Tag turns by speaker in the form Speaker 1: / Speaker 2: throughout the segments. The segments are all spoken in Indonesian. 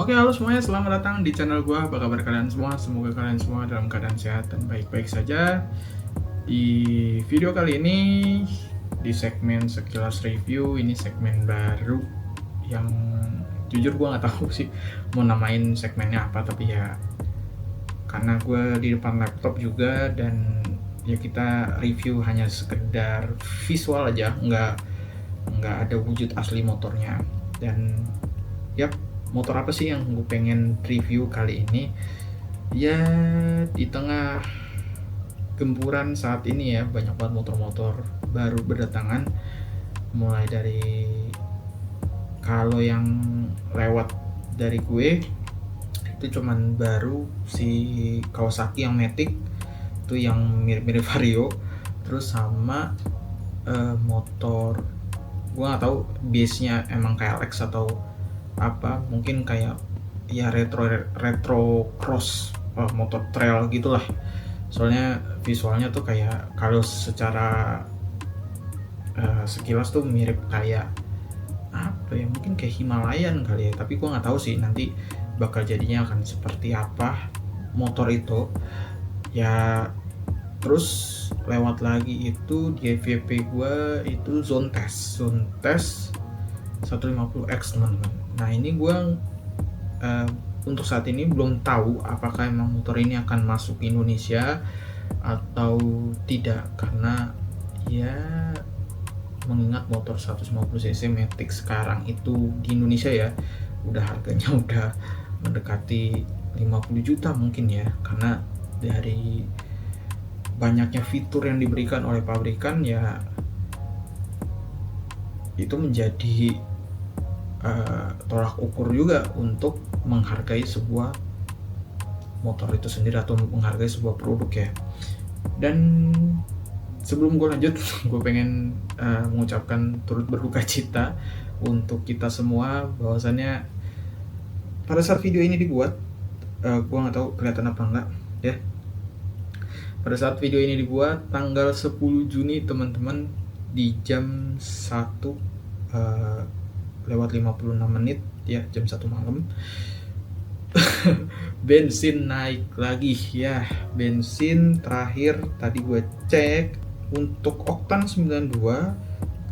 Speaker 1: Oke, halo semuanya, selamat datang di channel gua. Apa kabar kalian semua? Semoga kalian semua dalam keadaan sehat dan baik-baik saja. Di video kali ini, di segmen sekilas review, ini segmen baru yang jujur gua nggak tahu sih mau namain segmennya apa, tapi ya karena gue di depan laptop juga dan ya kita review hanya sekedar visual aja, nggak ada wujud asli motornya. Dan ya, motor apa sih yang gue pengen review kali ini? Ya, di tengah gempuran saat ini ya, banyak banget motor-motor baru berdatangan. Mulai dari kalau yang lewat dari gue itu cuman baru si Kawasaki yang Matic itu yang mirip-mirip Vario, terus sama motor gue nggak tahu base-nya emang kayak Alex atau apa, mungkin kayak ya retro cross, motor trail gitulah. Soalnya visualnya tuh kayak kalau secara sekilas tuh mirip kayak apa ya, mungkin kayak Himalayan kali ya, tapi gue nggak tahu sih nanti bakal jadinya akan seperti apa motor itu ya. Terus lewat lagi itu di FYP gue itu zone test 150X teman-teman. Nah ini gue untuk saat ini belum tahu apakah emang motor ini akan masuk ke Indonesia atau tidak, karena ya mengingat motor 150cc Matic sekarang itu di Indonesia ya udah harganya udah mendekati 50 juta mungkin ya, karena dari banyaknya fitur yang diberikan oleh pabrikan ya itu menjadi tolak ukur juga untuk menghargai sebuah motor itu sendiri atau menghargai sebuah produk ya. Dan sebelum gue lanjut, gue pengen mengucapkan turut berduka cita untuk kita semua, bahwasannya pada saat video ini dibuat, gue nggak tahu kelihatan apa enggak ya. Pada saat video ini dibuat tanggal 10 Juni teman-teman, di jam 1 lewat 56 menit ya, jam 1 malam bensin naik lagi ya. Bensin terakhir tadi gue cek untuk oktan 92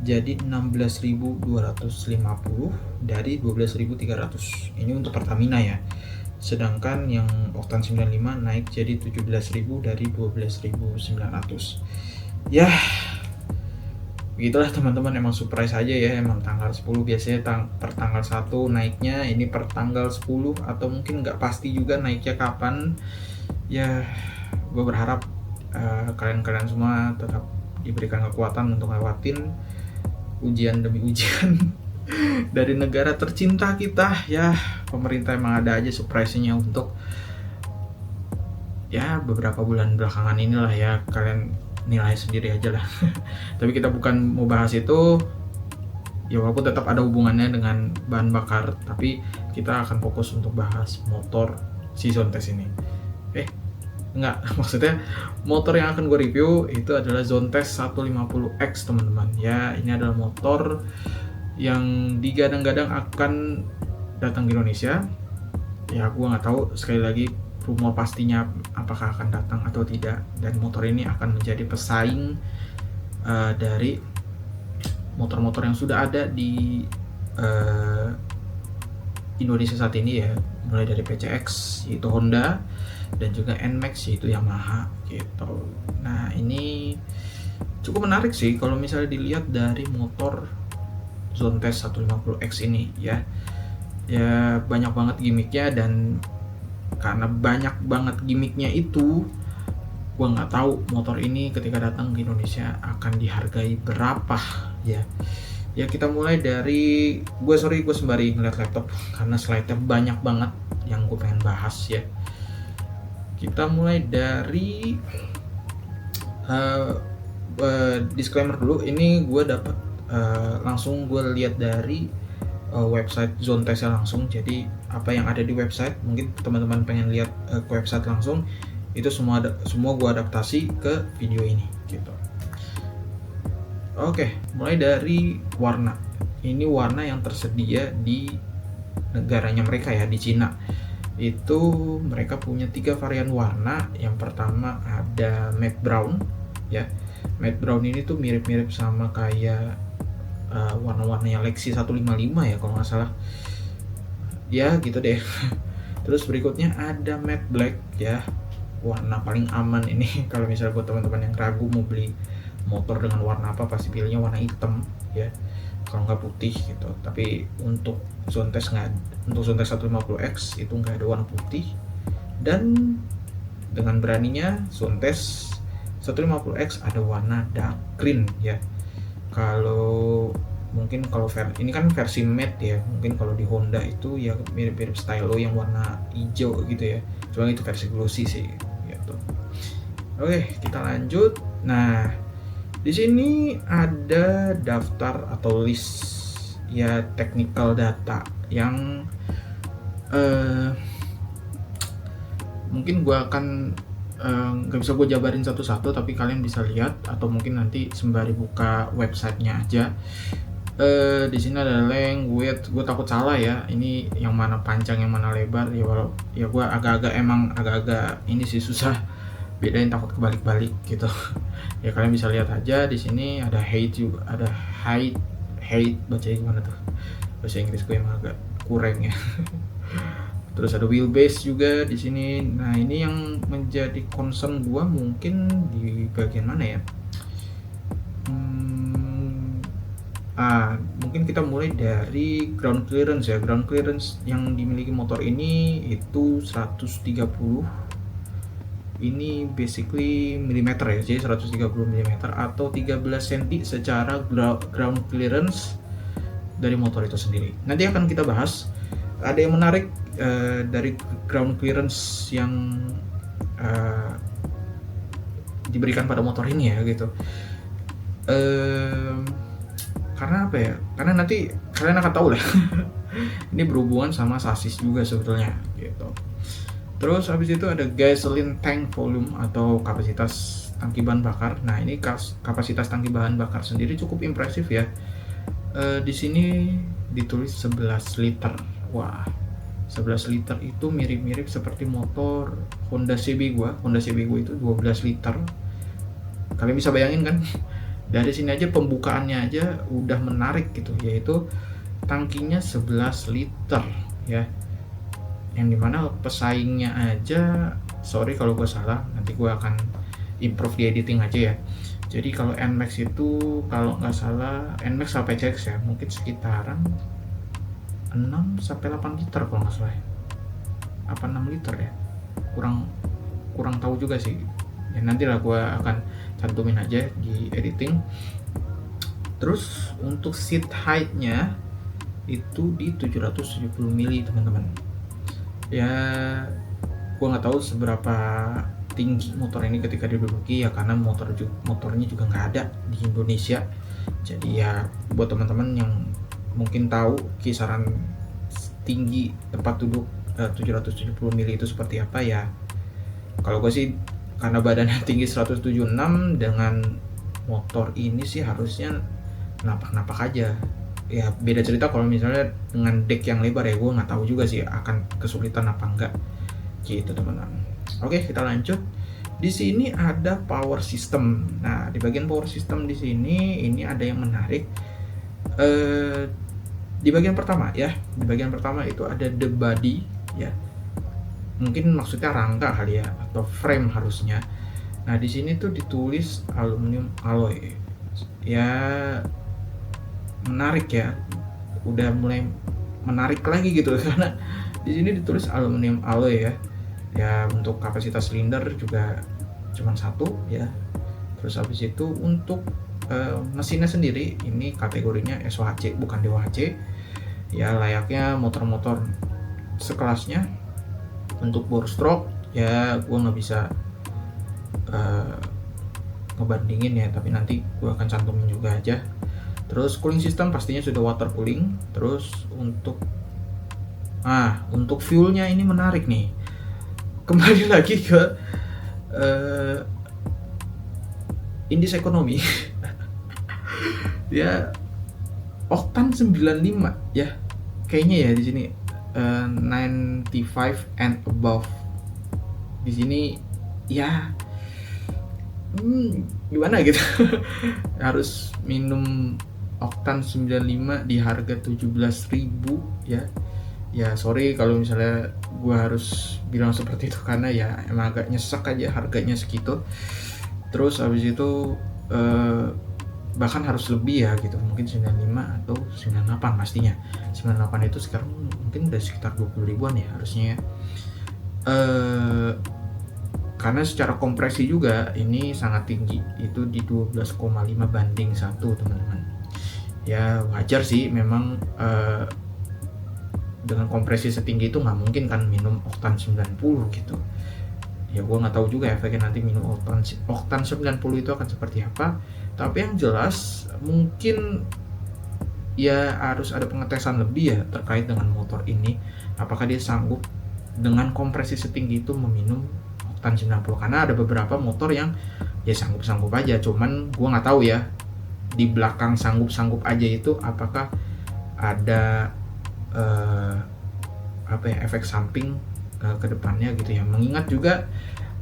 Speaker 1: jadi 16.250 dari 12.300. Ini untuk Pertamina ya. Sedangkan yang oktan 95 naik jadi 17.000 dari 12.900. Ya, begitulah teman-teman, emang surprise aja ya. Emang tanggal 10 biasanya per tanggal 1 naiknya, ini per tanggal 10 atau mungkin nggak pasti juga naiknya kapan. Ya, gue berharap kalian semua tetap diberikan kekuatan untuk lewatin ujian demi ujian dari negara tercinta kita ya. Pemerintah emang ada aja surprise-nya untuk ya beberapa bulan belakangan inilah ya, kalian nilai sendiri aja lah tapi kita bukan mau bahas itu ya, walaupun tetap ada hubungannya dengan bahan bakar, tapi kita akan fokus untuk bahas motor si zone test ini. Enggak, maksudnya motor yang akan gue review itu adalah zone test 150X teman-teman ya. Ini adalah motor yang digadang-gadang akan datang ke Indonesia ya. Gue nggak tahu, sekali lagi rumor pastinya apakah akan datang atau tidak, dan motor ini akan menjadi pesaing dari motor-motor yang sudah ada di Indonesia saat ini ya, mulai dari PCX yaitu Honda dan juga NMAX yaitu Yamaha gitu. Nah ini cukup menarik sih kalau misalnya dilihat dari motor zone test 150X ini ya. Ya banyak banget gimmicknya, dan karena banyak banget gimmicknya itu, gue nggak tahu motor ini ketika datang ke Indonesia akan dihargai berapa ya. Ya kita mulai dari gue sembari ngeliat laptop karena slide-nya banyak banget yang gue pengen bahas ya. Kita mulai dari disclaimer dulu. Ini gue dapat langsung gue lihat dari website zone test langsung. Jadi apa yang ada di website, mungkin teman-teman pengen lihat ke website langsung, itu semua gue adaptasi ke video ini gitu. Oke, mulai dari warna. Ini warna yang tersedia di negaranya mereka ya, di Cina. Itu mereka punya 3 varian warna. Yang pertama ada matte brown ya. Matte brown ini tuh mirip-mirip sama kayak warna-warnanya Lexi 155 ya kalau nggak salah. Ya gitu deh. Terus berikutnya ada matte black ya. Warna paling aman ini kalau misalnya buat teman-teman yang ragu mau beli motor dengan warna apa, pasti pilihnya warna hitam ya, kalau nggak putih gitu. Tapi untuk Zontes 150X itu nggak ada warna putih. Dan dengan beraninya Zontes 150X ada warna dark green ya. Kalau mungkin kalau ini kan versi matte ya, mungkin kalau di Honda itu ya mirip-mirip stylo yang warna hijau gitu ya, cuma itu versi glossy sih gitu. Oke, kita lanjut. Nah, di sini ada daftar atau list ya technical data yang mungkin gue akan nggak bisa gue jabarin satu-satu, tapi kalian bisa lihat atau mungkin nanti sembari buka websitenya aja. Di sini ada length, width, gue takut salah ya, ini yang mana panjang yang mana lebar ya, walau ya gue agak-agak ini sih susah bedain, takut kebalik-balik gitu. Ya kalian bisa lihat aja di sini ada height juga, ada height bacanya gimana tuh, bahasa Inggris gue emang agak kurang ya. Terus ada wheelbase juga di sini. Nah ini yang menjadi concern gue mungkin di bagian mana ya. Mungkin kita mulai dari ground clearance ya. Ground clearance yang dimiliki motor ini itu 130. Ini basically milimeter ya, jadi 130 mm atau 13 cm secara ground clearance dari motor itu sendiri. Nanti akan kita bahas. Ada yang menarik dari ground clearance yang diberikan pada motor ini ya gitu. Karena apa ya? Karena nanti kalian akan tahu lah. Ini berhubungan sama sasis juga sebetulnya gitu. Terus habis itu ada gasoline tank volume atau kapasitas tangki bahan bakar. Nah ini kapasitas tangki bahan bakar sendiri cukup impresif ya. Di sini ditulis 11 liter. Wah, 11 liter itu mirip-mirip seperti motor Honda CB gua. Honda CB gua itu 12 liter. Kalian bisa bayangin kan? Dari sini aja pembukaannya aja udah menarik gitu, yaitu tangkinya 11 liter ya. Yang dimana pesaingnya aja, sorry kalau gue salah, nanti gue akan improve di editing aja ya. Jadi kalau NMAX itu kalau nggak salah, NMAX sampai cek ya, mungkin sekitaran 6-8 liter kalau nggak salah ya. Apa 6 liter ya, kurang tahu juga sih ya, nanti lah gue akan cantumin aja di editing. Terus untuk seat height-nya itu di 770 mili teman-teman ya. Gue nggak tahu seberapa tinggi motor ini ketika diduduki ya, karena motornya juga nggak ada di Indonesia. Jadi ya buat teman-teman yang mungkin tahu kisaran tinggi tempat duduk 770 mili itu seperti apa ya, kalau gue sih karena badannya tinggi 176, dengan motor ini sih harusnya napak-napak aja ya. Beda cerita kalau misalnya dengan deck yang lebar ya, gue nggak tahu juga sih akan kesulitan apa enggak gitu teman-teman. Oke, kita lanjut. Di sini ada power system. Nah di bagian power system di sini ini ada yang menarik. Di bagian pertama ya, di bagian pertama itu ada the body ya, mungkin maksudnya rangka kali ya, atau frame harusnya. Nah di sini tuh ditulis aluminium alloy ya, menarik ya, udah mulai menarik lagi gitu karena di sini ditulis aluminium alloy ya. Ya untuk kapasitas silinder juga cuma 1 ya. Terus habis itu untuk mesinnya sendiri ini kategorinya SOHC bukan DOHC ya, layaknya motor-motor sekelasnya. Untuk bore stroke ya gue nggak bisa ngebandingin ya, tapi nanti gue akan cantumin juga aja. Terus cooling system pastinya sudah water cooling. Terus untuk fuelnya ini menarik nih, kembali lagi ke Indis Ekonomi. Ya oktan 95 ya kayaknya ya di sini. 95 and above. Di sini ya gimana gitu. Harus minum oktan 95 di harga 17.000 ya. Ya sorry kalau misalnya gue harus bilang seperti itu, karena ya emang agak nyesek aja harganya segitu. Terus habis itu bahkan harus lebih ya gitu, mungkin 95 atau 98 pastinya. 98 itu sekarang mungkin udah sekitar 20 ribuan ya harusnya ya. Karena secara kompresi juga ini sangat tinggi, itu di 12,5 banding 1 teman-teman. Ya wajar sih memang, dengan kompresi setinggi itu nggak mungkin kan minum oktan 90 gitu. Ya gue nggak tahu juga efeknya nanti minum oktan 90 itu akan seperti apa. Tapi yang jelas mungkin ya harus ada pengetesan lebih ya terkait dengan motor ini. Apakah dia sanggup dengan kompresi setinggi itu meminum oktan 90, karena ada beberapa motor yang ya sanggup-sanggup aja, cuman gue nggak tahu ya di belakang sanggup-sanggup aja itu apakah ada efek samping ke depannya gitu ya, mengingat juga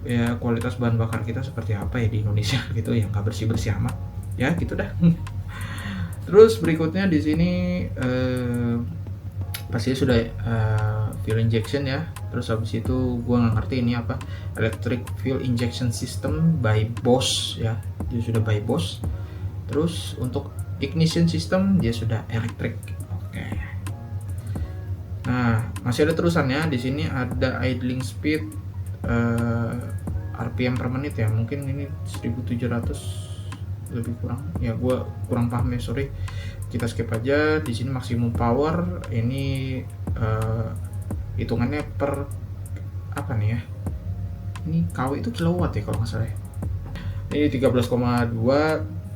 Speaker 1: ya kualitas bahan bakar kita seperti apa ya di Indonesia gitu ya, nggak bersih-bersih amat ya gitu dah. Terus berikutnya di sini pasti sudah fuel injection ya. Terus habis itu gua nggak ngerti ini apa, electric fuel injection system by Bosch ya, dia sudah by Bosch. Terus untuk ignition system dia sudah electric. Oke. Nah masih ada terusannya di sini, ada idling speed, RPM per menit ya, mungkin ini 1700 lebih kurang ya, gua kurang paham ya, sorry. Kita skip aja. Di sini maksimum power ini hitungannya per apa nih ya, ini KW itu kilowatt ya kalau nggak salah ya. Ini 13,2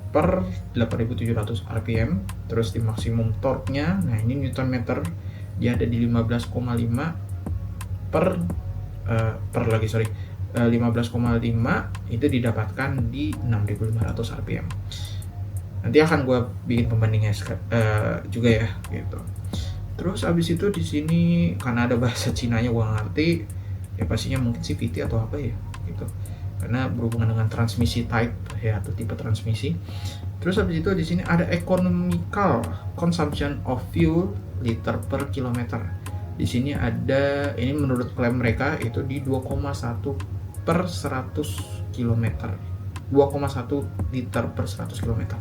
Speaker 1: per 8700 rpm. Terus di maksimum torque-nya, nah ini Newton meter, dia ada di 15,5 per 15,5 itu didapatkan di 6500 rpm. Nanti akan gue bikin pembandingnya juga ya gitu. Terus abis itu di sini karena ada bahasa Cinanya gue ngerti ya, pastinya mungkin CVT atau apa ya gitu, karena berhubungan dengan transmisi type ya atau tipe transmisi. Terus abis itu di sini ada economical consumption of fuel liter per kilometer. Di sini ada, ini menurut klaim mereka itu di 2,1 per 100 km. 2,1 liter per 100 km.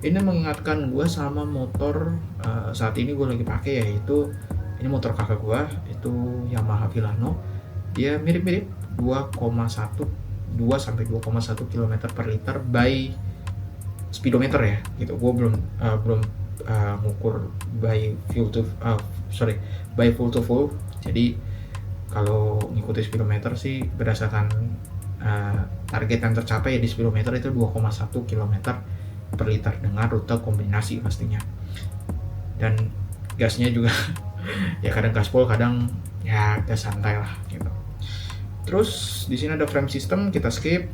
Speaker 1: Ini mengingatkan gue sama motor saat ini gue lagi pakai, yaitu ini motor kakak gue, itu Yamaha Villano. Dia mirip-mirip 2,1 sampai 2,1 km per liter by speedometer ya gitu. Gue belum ngukur by full to full. Jadi kalau ngikutin speedometer sih berdasarkan target yang tercapai ya di speedometer itu 2,1 km per liter dengan rute kombinasi pastinya. Dan gasnya juga ya kadang gaspol, kadang ya gas santai lah gitu. Terus di sini ada frame system, kita skip.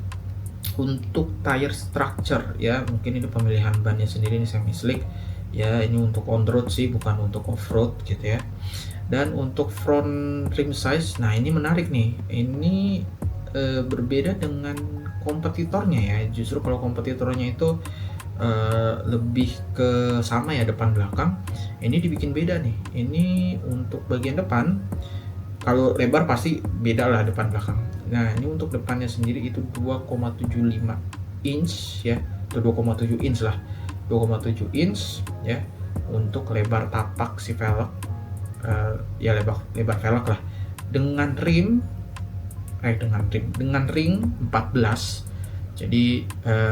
Speaker 1: Untuk tire structure ya, mungkin ini pemilihan bannya sendiri, ini semi slick ya, ini untuk on road sih bukan untuk off road gitu ya. Dan untuk front rim size, nah ini menarik nih, ini berbeda dengan kompetitornya ya. Justru kalau kompetitornya itu lebih ke sama ya depan belakang, ini dibikin beda nih. Ini untuk bagian depan, kalau lebar pasti beda lah depan belakang. Nah ini untuk depannya sendiri itu 2,75 inch ya, atau 2,7 inch lah, 2,7 inch ya untuk lebar tapak si velg, ya lebar velg lah, dengan ring 14. Jadi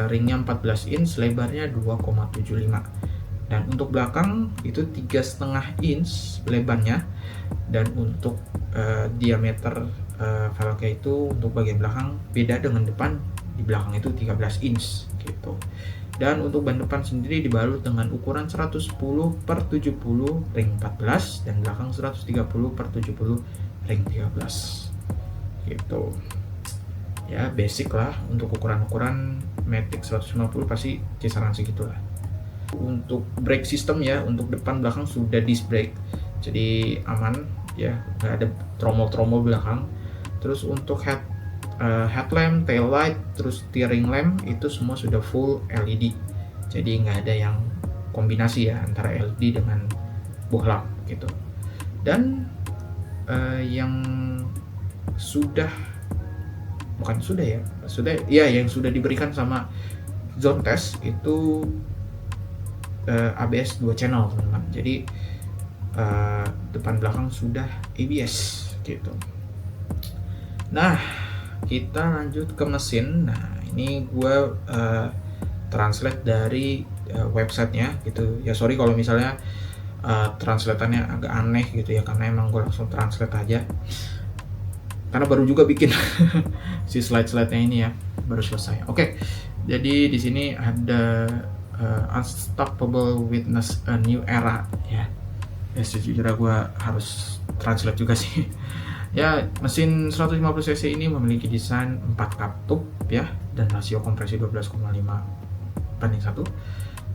Speaker 1: ringnya 14 inch, lebarnya 2,75. Dan untuk belakang itu 3,5 inch lebarnya. Dan untuk diameter velgnya itu untuk bagian belakang beda dengan depan, di belakang itu 13 inch gitu. Dan untuk ban depan sendiri dibalut dengan ukuran 110 per 70 ring 14 dan belakang 130 per 70 ring 13 gitu ya. Basic lah untuk ukuran-ukuran Matic 150 pasti kisaran segitulah. Untuk brake system ya, untuk depan belakang sudah disc brake, jadi aman ya, nggak ada tromol belakang. Terus untuk headlamp, tail light, terus steering lamp itu semua sudah full LED. Jadi nggak ada yang kombinasi ya antara LED dengan bohlam gitu. Dan yang yang sudah diberikan sama zone test itu ABS 2 channel teman-teman. Jadi depan belakang sudah ABS gitu. Nah, kita lanjut ke mesin. Nah, ini gue translate dari websitenya gitu ya. Sorry kalau misalnya translatannya agak aneh gitu ya, karena emang gue langsung translate aja, karena baru juga bikin si slide-slide-nya ini ya, baru selesai. Oke, jadi di sini ada Unstoppable Witness a New Era ya. Sejujurnya gue harus translate juga sih. Ya, mesin 150 cc ini memiliki desain 4 katup ya, dan rasio kompresi 12,5:1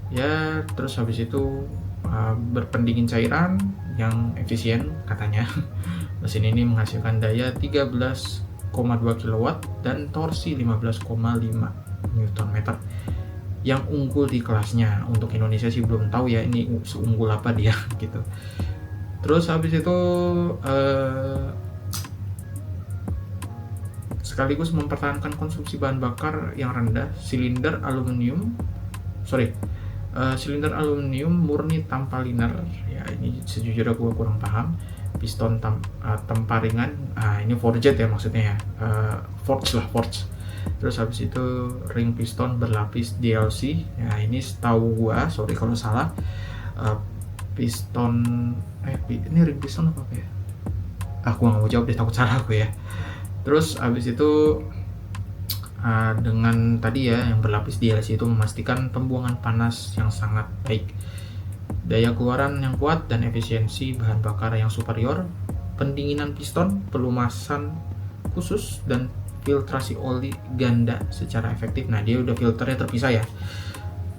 Speaker 1: ya. Terus habis itu berpendingin cairan yang efisien katanya. Mesin ini menghasilkan daya 13,2 kW dan torsi 15,5 Nm yang unggul di kelasnya. Untuk Indonesia sih belum tahu ya ini seunggul apa dia gitu. Terus habis itu sekaligus mempertahankan konsumsi bahan bakar yang rendah. Silinder aluminium murni tanpa liner ya. Ini sejujurnya gue kurang paham. Piston temparingan, ini forged ya maksudnya ya, forged. Terus habis itu ring piston berlapis DLC ya. Ini setahu gue, sorry kalau salah, piston ini ring piston apa ya, aku nggak mau jawab deh, takut salah aku ya. Terus habis itu dengan tadi ya yang berlapis DLC itu memastikan pembuangan panas yang sangat baik, daya keluaran yang kuat dan efisiensi bahan bakar yang superior, pendinginan piston, pelumasan khusus, dan filtrasi oli ganda secara efektif. Nah, dia udah filternya terpisah ya,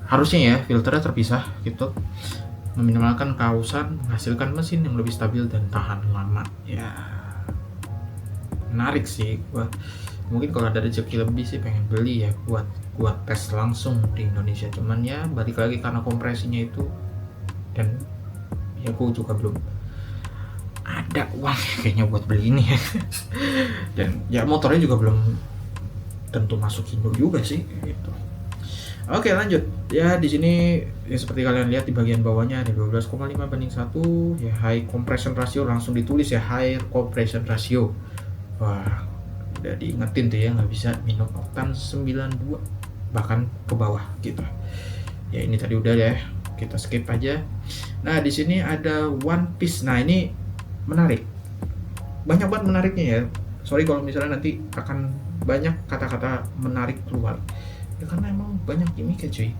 Speaker 1: harusnya ya filternya terpisah gitu, meminimalkan kausan, menghasilkan mesin yang lebih stabil dan tahan lama ya. Menarik sih, mungkin kalau ada rezeki lebih sih pengen beli ya buat tes langsung di Indonesia. Cuman ya balik lagi karena kompresinya itu, dan ya aku juga belum ada uang kayaknya buat beli ini ya. Dan ya motornya juga belum tentu masuk Indo juga sih gitu. Oke, lanjut ya. Di sini ya seperti kalian lihat di bagian bawahnya ada 12,5:1 ya, high compression ratio, langsung ditulis ya, high compression ratio. Wah, udah diingetin tuh ya, nggak bisa minum oktan 92 bahkan ke bawah gitu ya. Ini tadi udah ya, kita skip aja. Nah, di sini ada one piece. Nah, ini menarik, banyak banget menariknya ya. Sorry kalau misalnya nanti akan banyak kata-kata menarik keluar ya, karena emang banyak gimmicknya cuy.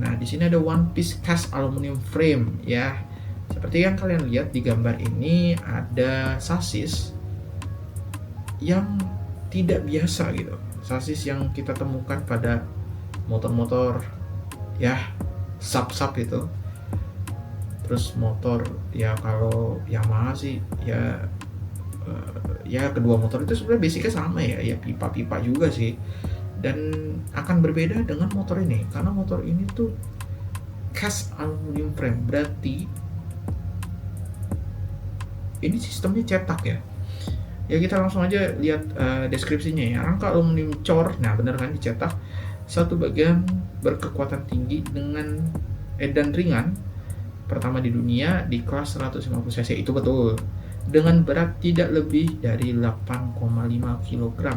Speaker 1: Nah, di sini ada one piece cast aluminium frame ya. Seperti yang kalian lihat di gambar ini, ada sasis yang tidak biasa gitu, sasis yang kita temukan pada motor-motor ya, sub itu. Terus motor ya, kalau Yamaha sih ya, kedua motor itu sebenarnya basicnya sama ya, pipa-pipa juga sih. Dan akan berbeda dengan motor ini, karena motor ini tuh cast aluminium frame, berarti ini sistemnya cetak ya. Ya, kita langsung aja lihat deskripsinya ya. Rangka aluminium core, nah bener kan, dicetak satu bagian berkekuatan tinggi dan ringan, pertama di dunia di kelas 150 cc, itu betul, dengan berat tidak lebih dari 8,5 kg.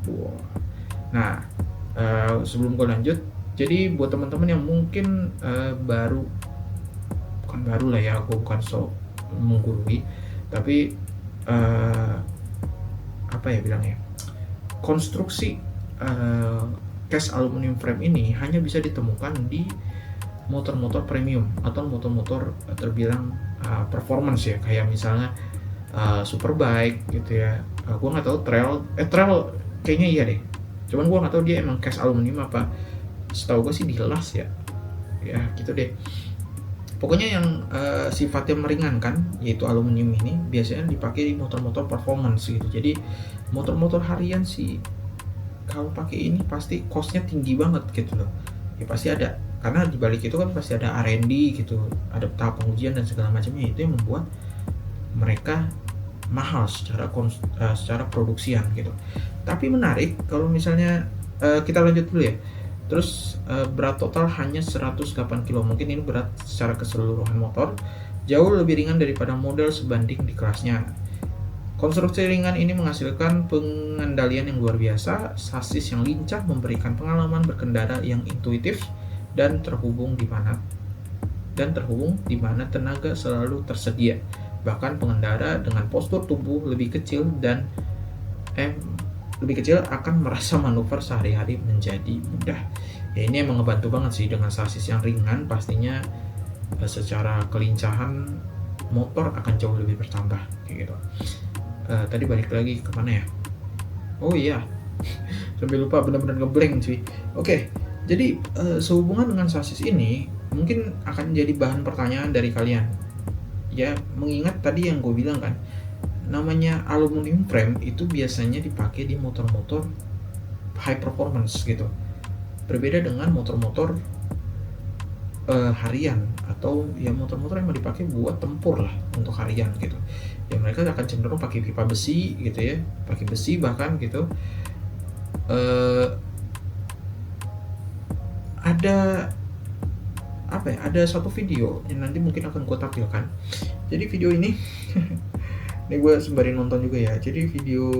Speaker 1: Wow. Nah, sebelum gue lanjut, jadi buat teman-teman yang mungkin bukan baru lah ya, aku bukan menggurui, tapi apa ya bilangnya, konstruksi cast aluminium frame ini hanya bisa ditemukan di motor-motor premium atau motor-motor terbilang performance ya, kayak misalnya superbike gitu ya. Gue nggak tahu trail kayaknya iya deh, cuman gue nggak tahu dia emang cast aluminium apa. Setahu gue sih dilas ya gitu deh. Pokoknya yang sifatnya meringankan, yaitu aluminium ini biasanya dipakai di motor-motor performance gitu. Jadi motor-motor harian sih kalau pakai ini pasti costnya tinggi banget gitu loh. Ya pasti ada, karena di balik itu kan pasti ada R&D gitu, ada tahap pengujian dan segala macamnya, itu yang membuat mereka mahal secara produksian gitu. Tapi menarik kalau misalnya kita lanjut dulu ya. Terus berat total hanya 108 kg. Mungkin ini berat secara keseluruhan motor jauh lebih ringan daripada model sebanding di kelasnya. Konstruksi ringan ini menghasilkan pengendalian yang luar biasa, sasis yang lincah memberikan pengalaman berkendara yang intuitif dan terhubung di mana tenaga selalu tersedia. Bahkan pengendara dengan postur tubuh lebih kecil akan merasa manuver sehari-hari menjadi mudah. Ya ini emang ngebantu banget sih dengan sasis yang ringan, pastinya secara kelincahan motor akan jauh lebih bertambah kayak gitu. Tadi balik lagi ke mana ya? Oh iya, sampai lupa, benar-benar ngeblank cuy. Oke, jadi sehubungan dengan sasis ini mungkin akan jadi bahan pertanyaan dari kalian. Ya mengingat tadi yang gue bilang kan, namanya aluminium frame itu biasanya dipakai di motor-motor high performance gitu. Berbeda dengan motor-motor harian atau ya motor-motor yang mau dipakai buat tempur lah untuk harian gitu. Ya mereka akan cenderung pakai pipa besi gitu ya, pakai besi bahkan gitu. Ada satu video yang nanti mungkin akan gue tampilkan. Jadi video ini ini gue sembari nonton juga ya. Jadi video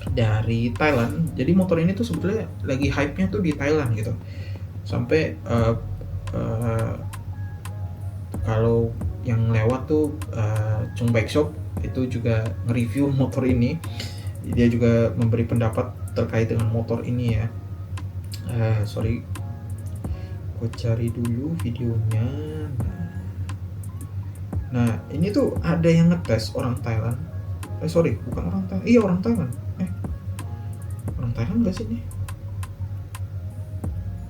Speaker 1: dari Thailand. Jadi motor ini tuh sebetulnya lagi hype-nya tuh di Thailand gitu. Sampai kalau yang lewat tuh Chung Bike Shop itu juga nge-review motor ini. Dia juga memberi pendapat terkait dengan motor ini ya. Sorry, gue cari dulu videonya. Nah ini tuh ada yang ngetes orang Thailand. Bukan orang Thailand. Iya orang Thailand. Orang Thailand gak sih ini?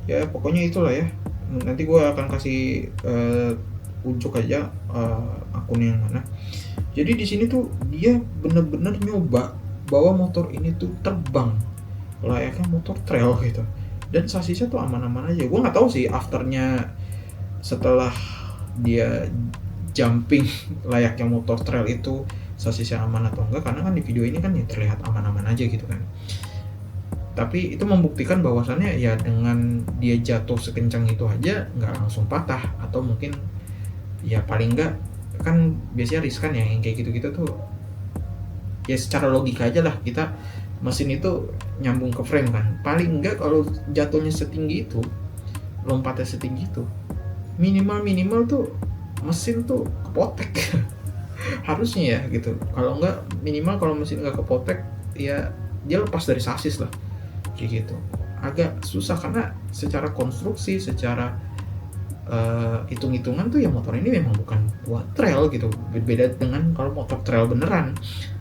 Speaker 1: Ya pokoknya itulah ya. Nanti gue akan kasih unjuk aja akun yang mana. Jadi di sini tuh dia bener-bener nyoba bawa motor ini tuh terbang layaknya motor trail gitu. Dan sasisnya tuh aman-aman aja. Gue nggak tahu sih afternya setelah dia jumping layaknya motor trail itu sasisnya aman atau enggak, karena kan di video ini kan ya terlihat aman-aman aja gitu kan. Tapi itu membuktikan bahwasannya ya dengan dia jatuh sekencang itu aja nggak langsung patah, atau mungkin ya paling enggak kan biasanya riskan ya yang kayak gitu-gitu tuh. Ya secara logika aja lah, kita mesin itu nyambung ke frame kan, paling enggak kalau jatuhnya setinggi itu, lompatnya setinggi itu, minimal tuh mesin tuh kepotek harusnya ya gitu. Kalau enggak, minimal kalau mesin enggak kepotek ya dia lepas dari sasis lah kayak gitu. Agak susah karena secara konstruksi, secara hitung-hitungan tuh ya motor ini memang bukan buat trail gitu. Beda dengan kalau motor trail beneran.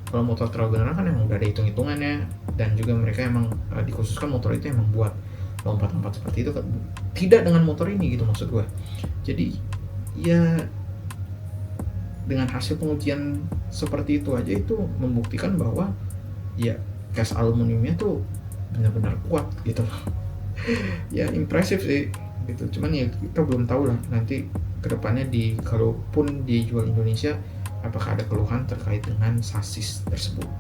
Speaker 1: Kalau motor trail beneran kan emang udah ada hitung-hitungannya, dan juga mereka emang dikhususkan motor itu emang buat lompat-lompat seperti itu. Tidak dengan motor ini gitu maksud gue. Jadi ya dengan hasil pengujian seperti itu aja itu membuktikan bahwa ya cast aluminiumnya tuh benar-benar kuat gitu loh. Ya impresif sih gitu. Cuman ya kita belum tahu lah nanti kedepannya kalaupun dijual Indonesia apakah ada keluhan terkait dengan sasis tersebut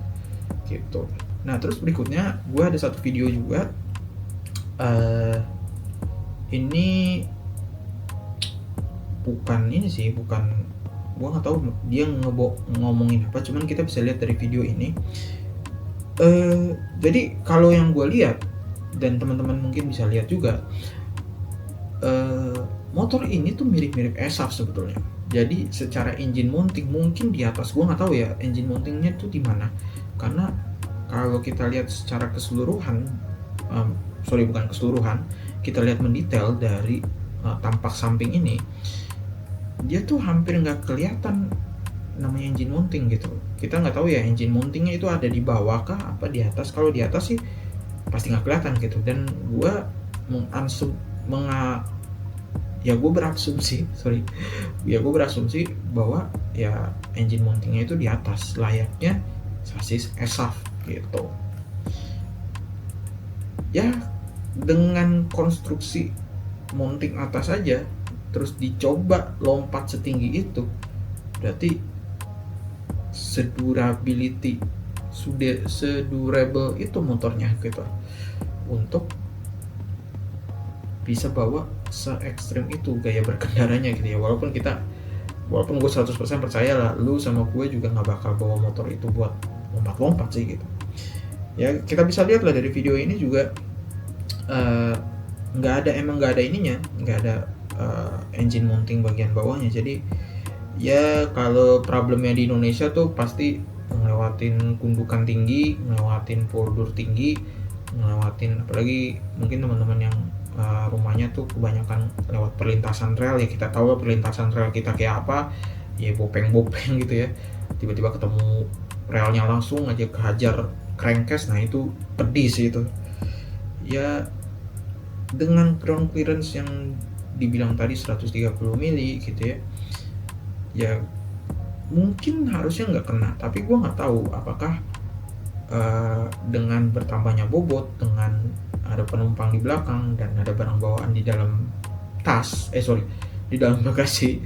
Speaker 1: gitu. Nah terus berikutnya gue ada satu video juga. Ini bukan gue nggak tahu dia ngomongin apa, cuman kita bisa lihat dari video ini. Jadi kalau yang gue lihat dan teman-teman mungkin bisa lihat juga, motor ini tuh mirip-mirip ESAF sebetulnya. Jadi secara engine mounting mungkin di atas, gue nggak tahu ya engine mountingnya tuh di mana, karena kalau kita lihat secara keseluruhan, bukan keseluruhan, kita lihat mendetail dari tampak samping ini, dia tuh hampir nggak kelihatan namanya engine mounting gitu. Kita nggak tahu ya engine mountingnya itu ada di bawah kah apa di atas. Kalau di atas sih pasti nggak kelihatan gitu. Dan gue ya gue berasumsi bahwa ya engine mountingnya itu di atas layaknya sasis ESAF gitu ya. Dengan konstruksi mounting atas saja terus dicoba lompat setinggi itu, berarti sedurable itu motornya gitu untuk bisa bawa se-ekstrim itu gaya berkendaranya gitu ya. Walaupun gue 100% percaya lah lu sama gue juga gak bakal bawa motor itu buat lompat-lompat sih gitu ya. Kita bisa lihat lah dari video ini juga nggak ada ininya, nggak ada engine mounting bagian bawahnya. Jadi ya kalau problemnya di Indonesia tuh pasti ngelewatin gundukan tinggi, ngelewatin polder tinggi, ngelewatin apalagi mungkin teman-teman yang rumahnya tuh kebanyakan lewat perlintasan rel ya. Kita tahu lah perlintasan rel kita kayak apa ya, bopeng-bopeng gitu ya, tiba-tiba ketemu relnya langsung aja kehajar crankcase. Nah itu pedih sih itu ya. Dengan ground clearance yang dibilang tadi 130 mili gitu ya mungkin harusnya nggak kena, tapi gue nggak tahu apakah dengan bertambahnya bobot, dengan ada penumpang di belakang dan ada barang bawaan di dalam di dalam bagasi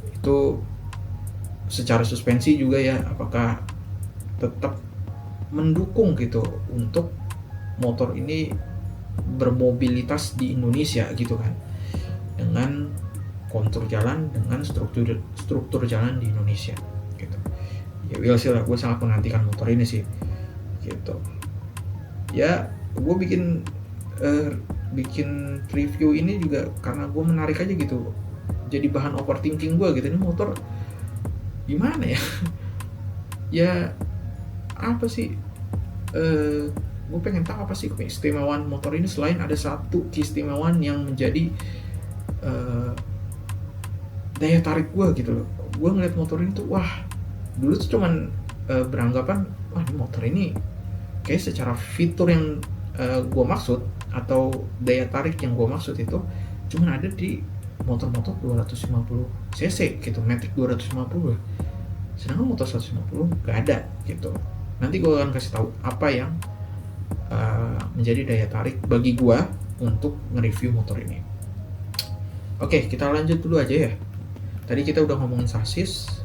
Speaker 1: itu, secara suspensi juga ya, apakah tetap mendukung gitu untuk motor ini bermobilitas di Indonesia gitu kan, dengan kontur jalan, dengan struktur jalan di Indonesia gitu ya. Will sih lah, gue sangat menantikan motor ini sih gitu ya. Gue bikin review ini juga karena gue menarik aja gitu, jadi bahan overthinking gue gitu. Ini motor gimana ya ya apa sih, gue pengen tahu apa sih keistimewaan motor ini selain ada satu keistimewaan yang menjadi daya tarik gue gitu loh. Gue ngeliat motor ini tuh wah, dulu tuh cuman beranggapan wah ini motor ini kayak secara fitur yang gue maksud atau daya tarik yang gue maksud itu cuman ada di motor-motor 250 cc gitu, Matic 250, sedangkan motor 150 gak ada gitu. Nanti gue akan kasih tahu apa yang menjadi daya tarik bagi gue untuk nge-review motor ini. Oke, kita lanjut dulu aja ya. Tadi kita udah ngomongin sasis,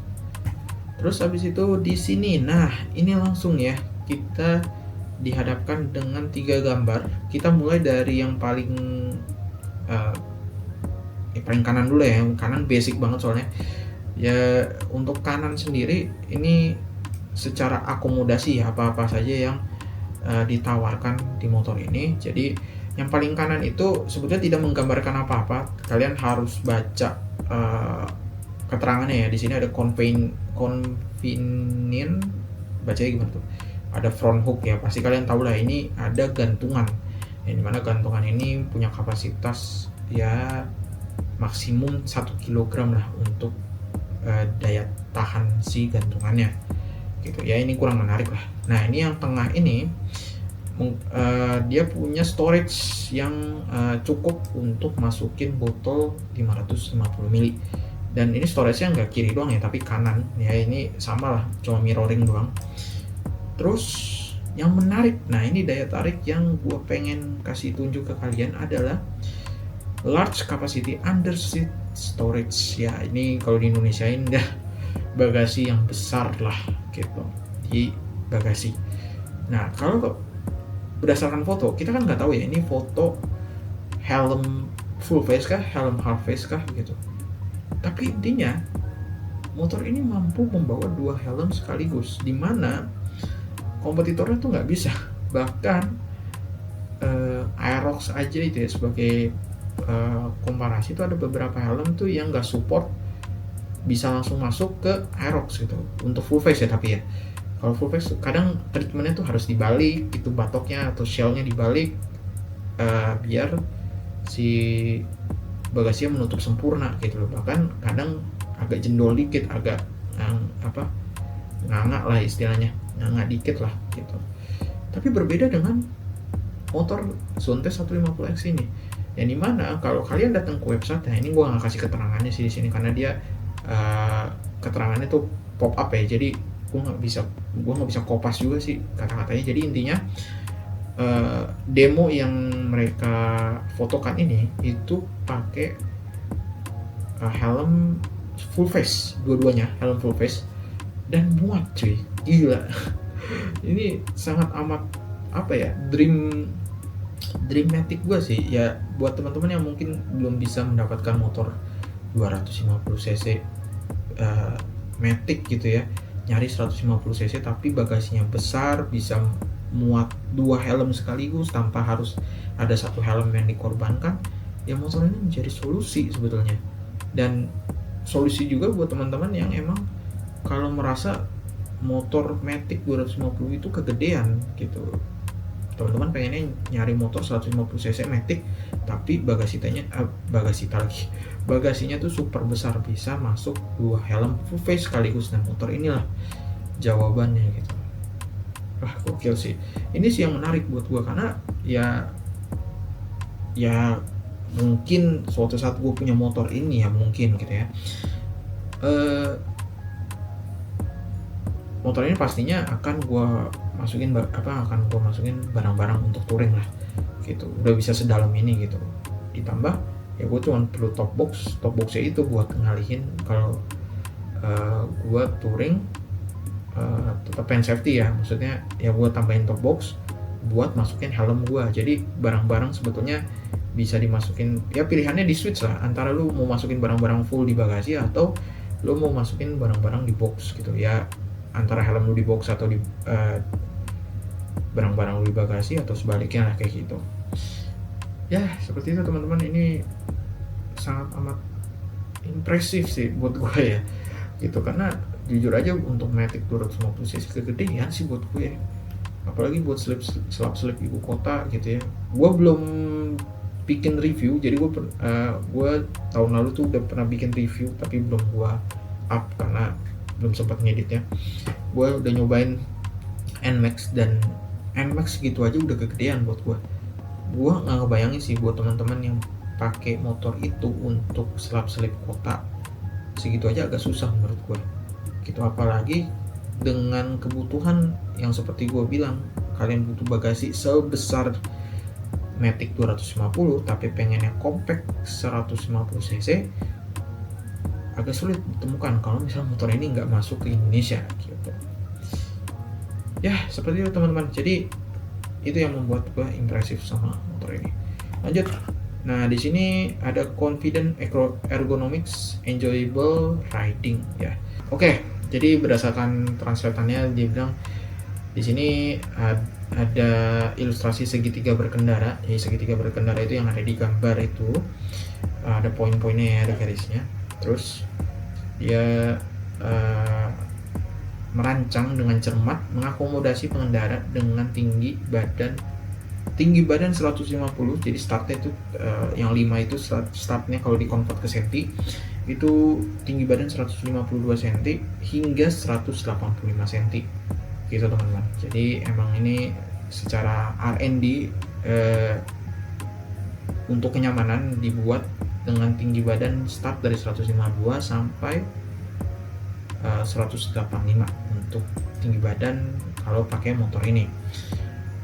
Speaker 1: terus habis itu di sini, nah ini langsung ya kita dihadapkan dengan 3 gambar. Kita mulai dari yang paling kanan dulu ya. Yang kanan basic banget soalnya ya. Untuk kanan sendiri ini secara akomodasi ya, apa-apa saja yang ditawarkan di motor ini. Jadi yang paling kanan itu sebetulnya tidak menggambarkan apa-apa. Kalian harus baca keterangannya ya. Di sini ada convenient, bacanya gimana tuh? Ada front hook ya. Pasti kalian tahu lah, ini ada gantungan. Yang dimana gantungan ini punya kapasitas ya maksimum 1 kg lah untuk daya tahan si gantungannya gitu ya. Ini kurang menarik lah. Nah ini yang tengah ini dia punya storage yang cukup untuk masukin botol 550 ml. Dan ini storage-nya nggak kiri doang ya, tapi kanan ya. Ini sama lah, cuma mirroring doang. Terus yang menarik, nah ini daya tarik yang gue pengen kasih tunjuk ke kalian adalah large capacity underseat storage ya. Ini kalau di Indonesia ini dah bagasi yang besar lah gitu di bagasi. Nah kalau berdasarkan foto, kita kan nggak tahu ya ini foto helm full face kah, helm half face kah gitu. Tapi intinya motor ini mampu membawa 2 helm sekaligus, dimana kompetitornya tuh nggak bisa. Bahkan Aerox aja itu ya, sebagai komparasi, itu ada beberapa helm tuh yang nggak support bisa langsung masuk ke Aerox gitu untuk full face ya. Tapi ya kalau full face kadang treatmentnya tuh harus dibalik gitu, batoknya atau shellnya dibalik biar si bagasinya menutup sempurna gitu loh. Bahkan kadang agak jendol dikit, agak nganga lah istilahnya, nganga dikit lah gitu. Tapi berbeda dengan motor Zontes 150X ini. yang dimana kalau kalian datang ke website, nah ini gue nggak kasih keterangannya sih di sini karena dia keterangannya tuh pop up ya, jadi gue nggak bisa kopas juga sih kata-katanya. Jadi intinya demo yang mereka fotokan ini itu pakai helm full face, dua-duanya helm full face dan muat cuy, gila. Ini sangat amat apa ya, dreamatic gue sih ya, buat teman-teman yang mungkin belum bisa mendapatkan motor 250cc Matic gitu ya, nyari 150cc tapi bagasinya besar, bisa muat 2 helm sekaligus tanpa harus ada satu helm yang dikorbankan, ya motor ini menjadi solusi sebetulnya. Dan solusi juga buat teman-teman yang emang kalau merasa motor Matic 250 itu kegedean gitu, teman-teman pengennya nyari motor 150cc Matic tapi bagasinya tuh super besar, bisa masuk 2 helm full face sekaligus. Nah motor inilah jawabannya gitu. Wah gokil sih, ini sih yang menarik buat gua karena ya mungkin suatu saat gue punya motor ini ya mungkin gitu ya, motor ini pastinya akan gue masukin barang-barang untuk touring lah gitu, udah bisa sedalam ini gitu. Ditambah ya gue cuma perlu top boxnya itu buat ngalihin kalau gue touring, tetap pen safety ya, maksudnya ya gue tambahin top box buat masukin helm gue. Jadi barang-barang sebetulnya bisa dimasukin, ya pilihannya di switch lah antara lu mau masukin barang-barang full di bagasi atau lu mau masukin barang-barang di box gitu ya, antara helm lu di box atau di barang-barang lu di bagasi atau sebaliknya lah kayak gitu ya. Seperti itu teman-teman, ini sangat amat impresif sih buat gue ya gitu, karena jujur aja untuk Matic 250cc kegedean sih buat gue, apalagi buat selap-selip ibu kota gitu ya. Gue belum bikin review, jadi gue tahun lalu tuh udah pernah bikin review tapi belum gue up karena belum sempat ngeditnya. Gue udah nyobain NMAX dan NMAX gitu aja udah kegedean buat gue nggak ngebayangin sih buat teman-teman yang pakai motor itu untuk selap-selip kota segitu aja agak susah menurut gue gitu, apalagi dengan kebutuhan yang seperti gue bilang, kalian butuh bagasi sebesar Matic 250 tapi pengennya compact 150cc, agak sulit ditemukan kalau misalnya motor ini nggak masuk ke Indonesia gitu ya. Seperti itu teman-teman, jadi itu yang membuat gue impresif sama motor ini. Lanjut, nah di sini ada confident ergonomics enjoyable riding ya. Oke, jadi berdasarkan translatannya dia bilang di sini ada ilustrasi segitiga berkendara. Jadi segitiga berkendara itu yang ada di gambar itu ada poin-poinnya ya, ada garisnya. Terus dia merancang dengan cermat mengakomodasi pengendara dengan tinggi badan 150. Jadi startnya itu yang 5 itu startnya kalau dikonvert ke senti itu tinggi badan 152 cm hingga 185 cm gitu teman-teman. Jadi emang ini secara R&D untuk kenyamanan dibuat dengan tinggi badan start dari 152 sampai 185 untuk tinggi badan kalau pakai motor ini.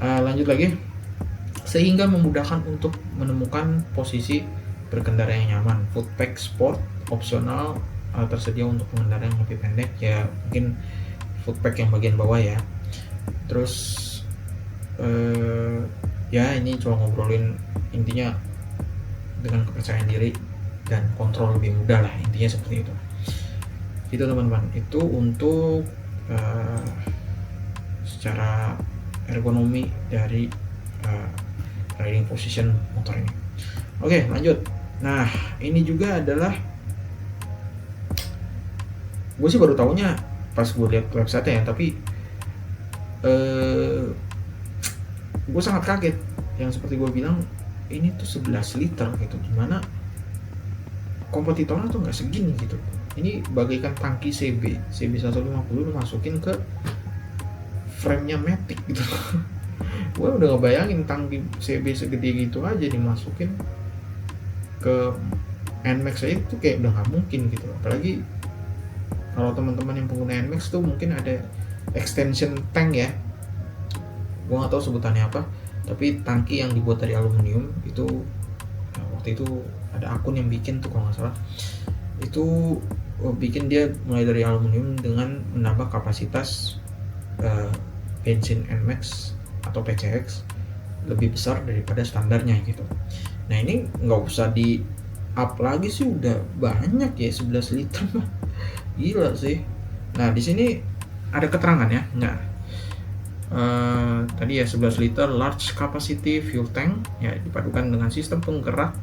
Speaker 1: Lanjut lagi, sehingga memudahkan untuk menemukan posisi berkendara yang nyaman. Footpack sport opsional tersedia untuk pengendara yang lebih pendek ya, mungkin footpack yang bagian bawah ya. Terus ya ini cuma ngobrolin intinya dengan kepercayaan diri dan kontrol lebih mudah lah, intinya seperti itu. Itu teman-teman, itu untuk secara ergonomi dari riding position motor ini. Oke, lanjut. Nah, ini juga adalah gue sih baru tahunya pas gue lihat website-nya ya, tapi gue sangat kaget yang seperti gue bilang ini tuh 11 liter gitu, dimana kompetitornya tuh nggak segini gitu. Ini bagaikan tangki CB 150 masukin ke frame-nya Matic gitu. Gue udah ngebayangin tangki CB segede gitu aja dimasukin ke NMAX aja itu kayak udah nggak mungkin gitu. Apalagi kalau teman-teman yang pengguna NMAX tuh mungkin ada extension tank ya, gue nggak tahu sebutannya apa, tapi tangki yang dibuat dari aluminium itu. Nah, waktu itu ada akun yang bikin tuh kalau nggak salah, itu bikin dia mulai dari aluminium dengan menambah kapasitas bensin NMAX atau PCX lebih besar daripada standarnya gitu. Nah ini nggak usah di up lagi sih, udah banyak ya, 11 liter mah gila sih. Nah di sini ada keterangan ya. Nah tadi ya 11 liter large capacity fuel tank ya, dipadukan dengan sistem penggerak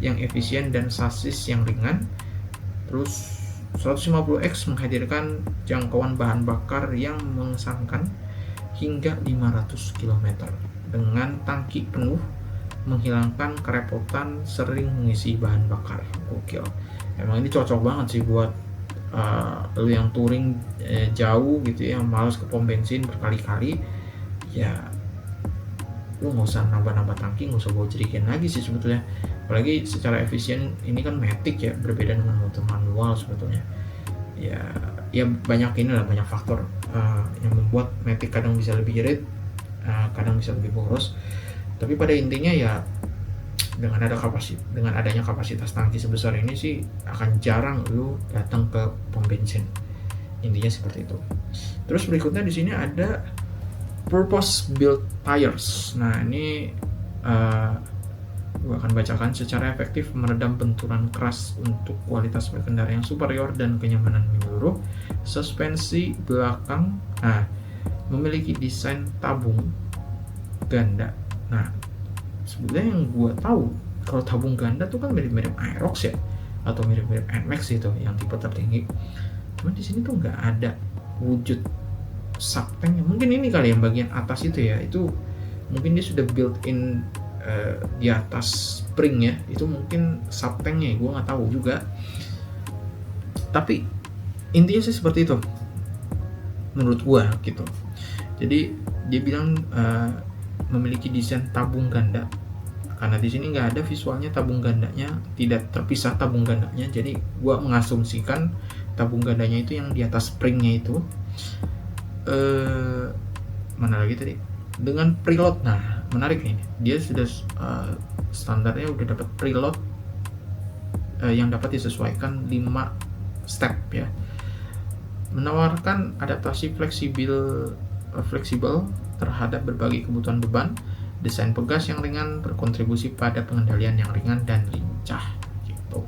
Speaker 1: yang efisien dan sasis yang ringan. Terus 150X menghadirkan jangkauan bahan bakar yang mengesankan hingga 500 km dengan tangki penuh, menghilangkan kerepotan sering mengisi bahan bakar. Gokil. Emang ini cocok banget sih buat lu yang touring jauh gitu ya, malas ke pom bensin berkali-kali ya, lu nggak usah nambah-nambah tangki, nggak usah bawa jerigen lagi sih sebetulnya. Apalagi secara efisien ini kan Matic ya, berbeda dengan motor manual sebetulnya ya banyak inilah, banyak faktor yang membuat Matic kadang bisa lebih irit, kadang bisa lebih boros. Tapi pada intinya ya dengan adanya kapasitas tangki sebesar ini sih akan jarang lu datang ke pom bensin, intinya seperti itu. Terus berikutnya di sini ada purpose built tires. Nah ini gue akan bacakan. Secara efektif meredam benturan keras untuk kualitas berkendara yang superior dan kenyamanan menyeluruh. Suspensi belakang memiliki desain tabung ganda. Nah sebenarnya yang gue tahu kalau tabung ganda tuh kan mirip-mirip Aerox ya, atau mirip-mirip NMAX itu yang tipe tertinggi. Cuman di sini tuh nggak ada wujud subtanknya. Mungkin ini kali yang bagian atas itu ya, itu mungkin dia sudah built in di atas spring ya, itu mungkin subtanknya, gue nggak tahu juga. Tapi intinya sih seperti itu menurut gue gitu. Jadi dia bilang memiliki desain tabung ganda, karena di sini nggak ada visualnya tabung gandanya, tidak terpisah tabung gandanya. Jadi gue mengasumsikan tabung gandanya itu yang di atas springnya itu. Mana lagi tadi, dengan preload. Nah menarik nih, dia sudah standarnya udah dapat preload yang dapat disesuaikan 5 step ya, menawarkan adaptasi fleksibel terhadap berbagai kebutuhan beban. Desain pegas yang ringan berkontribusi pada pengendalian yang ringan dan lincah gitu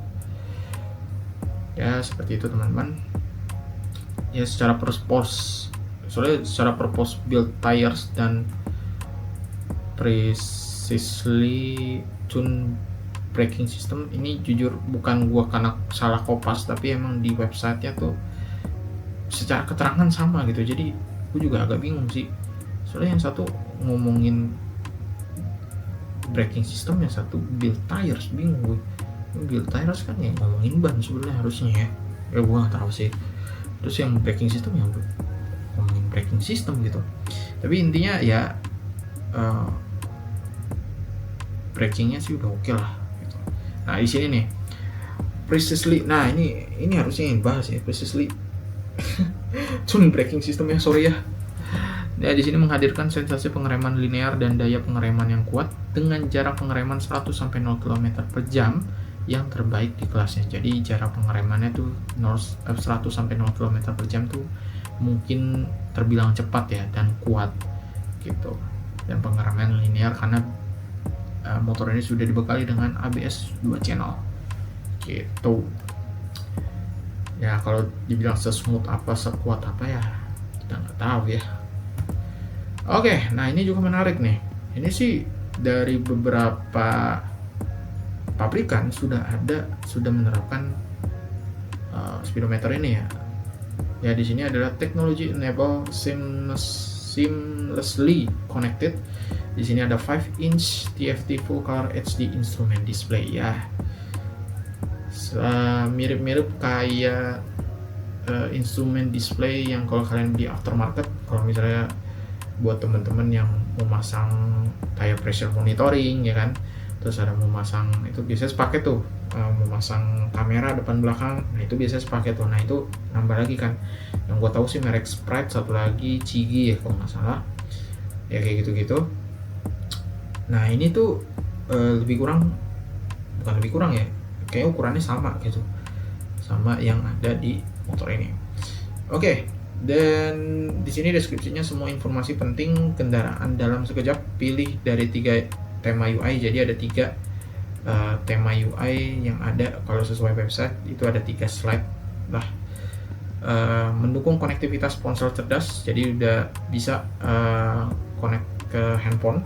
Speaker 1: ya, seperti itu teman-teman ya. Secara purpose build tires dan precisely tuned braking system ini, jujur bukan gua karena salah kopas, tapi emang di websitenya tuh secara keterangan sama gitu. Jadi gua juga agak bingung sih, soalnya yang satu ngomongin braking system, yang satu build tires. Bingung gue, build tires kan ya ngomongin ban sebenarnya harusnya ya gua nggak tahu sih. Terus yang braking system yang ngomongin braking system gitu. Tapi intinya ya brakingnya sih udah oke lah gitu. Nah di sini nih precisely, nah ini harusnya yang bahas ya, precisely tune braking system ya, sorry ya. Nah di sini menghadirkan sensasi pengereman linear dan daya pengereman yang kuat dengan jarak pengereman 100-0 km per jam yang terbaik di kelasnya. Jadi jarak pengeremannya tuh 100-0 km per jam tuh mungkin terbilang cepat ya dan kuat gitu. Dan pengereman linear karena motor ini sudah dibekali dengan ABS 2 channel gitu ya. Kalau dibilang sesmooth apa, sekuat apa ya kita nggak tahu ya. Oke, nah ini juga menarik nih. Ini sih dari beberapa pabrikan sudah menerapkan speedometer ini ya. Ya di sini adalah teknologi enable seamlessly connected. Di sini ada 5-inch TFT full color HD instrument display ya. Mirip-mirip kayak instrument display yang kalau kalian di aftermarket, kalau misalnya buat teman-teman yang mau masang kayak pressure monitoring ya kan, terus ada mau masang itu biasanya pakai tuh memasang kamera depan belakang, nah itu biasanya sepaket tuh. Nah itu nambah lagi kan, yang gue tahu sih merek Sprite, satu lagi Chigi ya kalau nggak salah ya, kayak gitu-gitu. Nah ini tuh bukan lebih kurang ya, kayak ukurannya sama gitu, sama yang ada di motor ini. Oke, dan di sini deskripsinya semua informasi penting kendaraan dalam sekejap. Pilih dari 3 tema UI, jadi ada 3 tema UI yang ada. Kalau sesuai website itu ada 3 slide lah. Mendukung konektivitas ponsel cerdas, jadi udah bisa connect ke handphone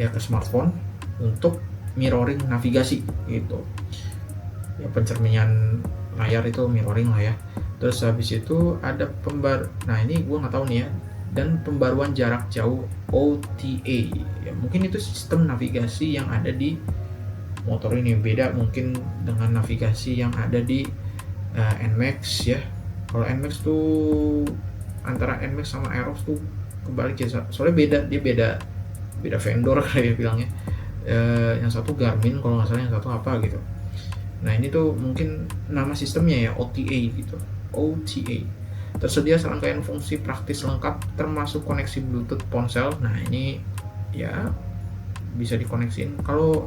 Speaker 1: ya, ke smartphone, untuk mirroring navigasi gitu ya, pencerminan layar itu mirroring lah ya. Terus habis itu ada nah ini gue nggak tahu nih ya, dan pembaruan jarak jauh OTA ya, mungkin itu sistem navigasi yang ada di motor ini beda mungkin dengan navigasi yang ada di NMAX ya. Kalau NMAX tuh antara NMAX sama Aerox tuh kebalik ya, soalnya beda vendor kayak bilangnya. Yang satu Garmin kalau nggak salah, yang satu apa gitu. Nah ini tuh mungkin nama sistemnya ya, OTA gitu, OTA. Tersedia serangkaian fungsi praktis lengkap termasuk koneksi Bluetooth ponsel. Nah ini ya bisa dikoneksiin. Kalau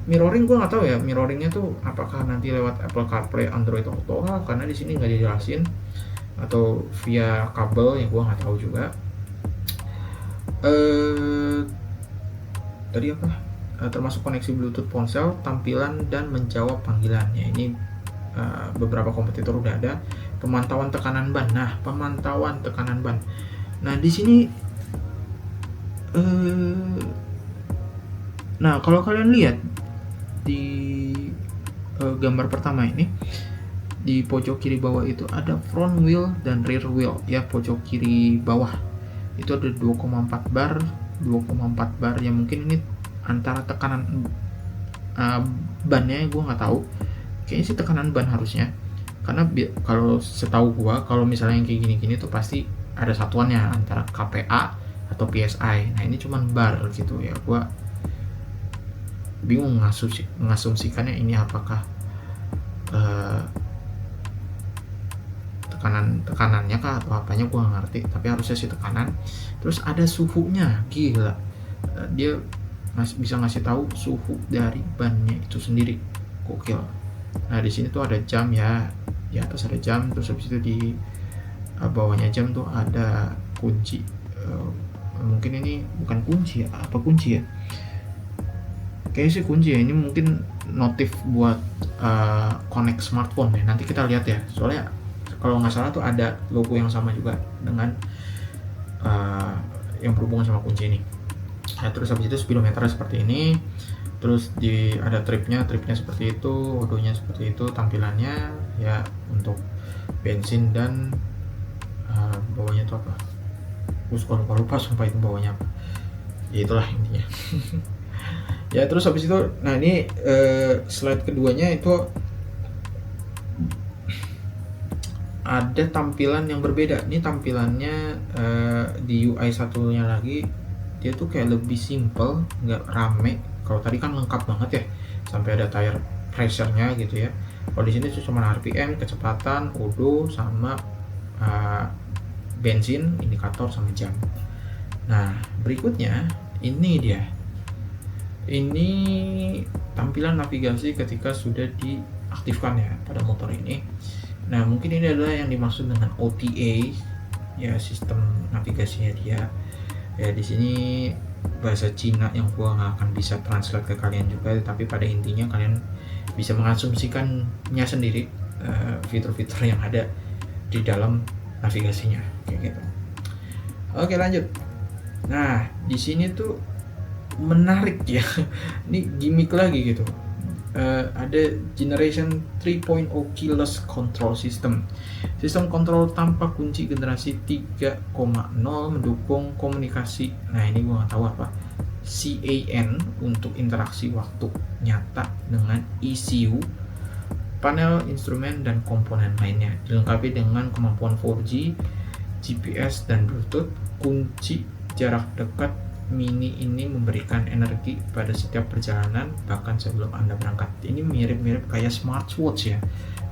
Speaker 1: mirroring gue nggak tahu ya, mirroringnya tuh apakah nanti lewat Apple CarPlay, Android Auto, karena di sini nggak dijelasin, atau via kabel yang gue nggak tahu juga. Tadi apa? Termasuk koneksi Bluetooth ponsel, tampilan dan menjawab panggilannya. Ini beberapa kompetitor udah ada. Pemantauan tekanan ban. Nah, pemantauan tekanan ban. Nah, di sini nah kalau kalian lihat di gambar pertama ini, di pojok kiri bawah itu ada front wheel dan rear wheel ya. Pojok kiri bawah itu ada 2,4 bar ya, mungkin ini antara tekanan bannya gue nggak tahu, kayaknya sih tekanan ban harusnya, karena kalau setahu gue kalau misalnya yang kayak gini-gini tuh pasti ada satuannya antara KPA atau PSI. Nah ini cuman bar gitu ya, gue bingung mengasumsikannya ini apakah tekanannya kah atau apanya, gue nggak ngerti, tapi harusnya sih tekanan. Terus ada suhunya, gila, dia bisa ngasih tahu suhu dari bannya itu sendiri, gokil. Nah di sini tuh ada jam ya, di atas ada jam, terus habis itu di bawahnya jam tuh ada kunci. Mungkin ini bukan kunci ya, apa kunci ya, kayaknya sih kunci ya. Ini mungkin notif buat connect smartphone ya, nanti kita lihat ya, soalnya kalau nggak salah tuh ada logo yang sama juga dengan yang berhubungan sama kunci ini. Nah, terus habis itu speedometernya seperti ini, terus ada tripnya seperti itu, odonya seperti itu, tampilannya ya untuk bensin dan bawahnya itu apa? Gue lupa sumpah itu bawahnya apa. Ya itulah intinya. Ya terus habis itu, nah ini slide keduanya itu ada tampilan yang berbeda. Ini tampilannya di UI satunya lagi, dia tuh kayak lebih simple, nggak rame. Kalau tadi kan lengkap banget ya, sampai ada tire pressure-nya gitu ya. Kalau di sini cuma RPM, kecepatan, odo, sama bensin, indikator, sama jam. Nah berikutnya ini dia. Ini tampilan navigasi ketika sudah diaktifkan ya pada motor ini. Nah mungkin ini adalah yang dimaksud dengan OTA ya, sistem navigasinya dia. Ya di sini bahasa Cina yang gua nggak akan bisa translate ke kalian juga, tapi pada intinya kalian bisa mengasumsikannya sendiri fitur-fitur yang ada di dalam navigasinya kayak gitu. Oke lanjut. Nah di sini tuh menarik ya, ini gimmick lagi gitu. Ada Generation 3.0 Keyless Control System. Sistem kontrol tanpa kunci generasi 3.0 mendukung komunikasi. Nah ini gue nggak tahu apa. CAN untuk interaksi waktu nyata dengan ECU, panel instrumen dan komponen lainnya. Dilengkapi dengan kemampuan 4G, GPS dan Bluetooth, kunci jarak dekat Mini ini memberikan energi pada setiap perjalanan bahkan sebelum Anda berangkat. Ini mirip-mirip kayak smartwatch ya,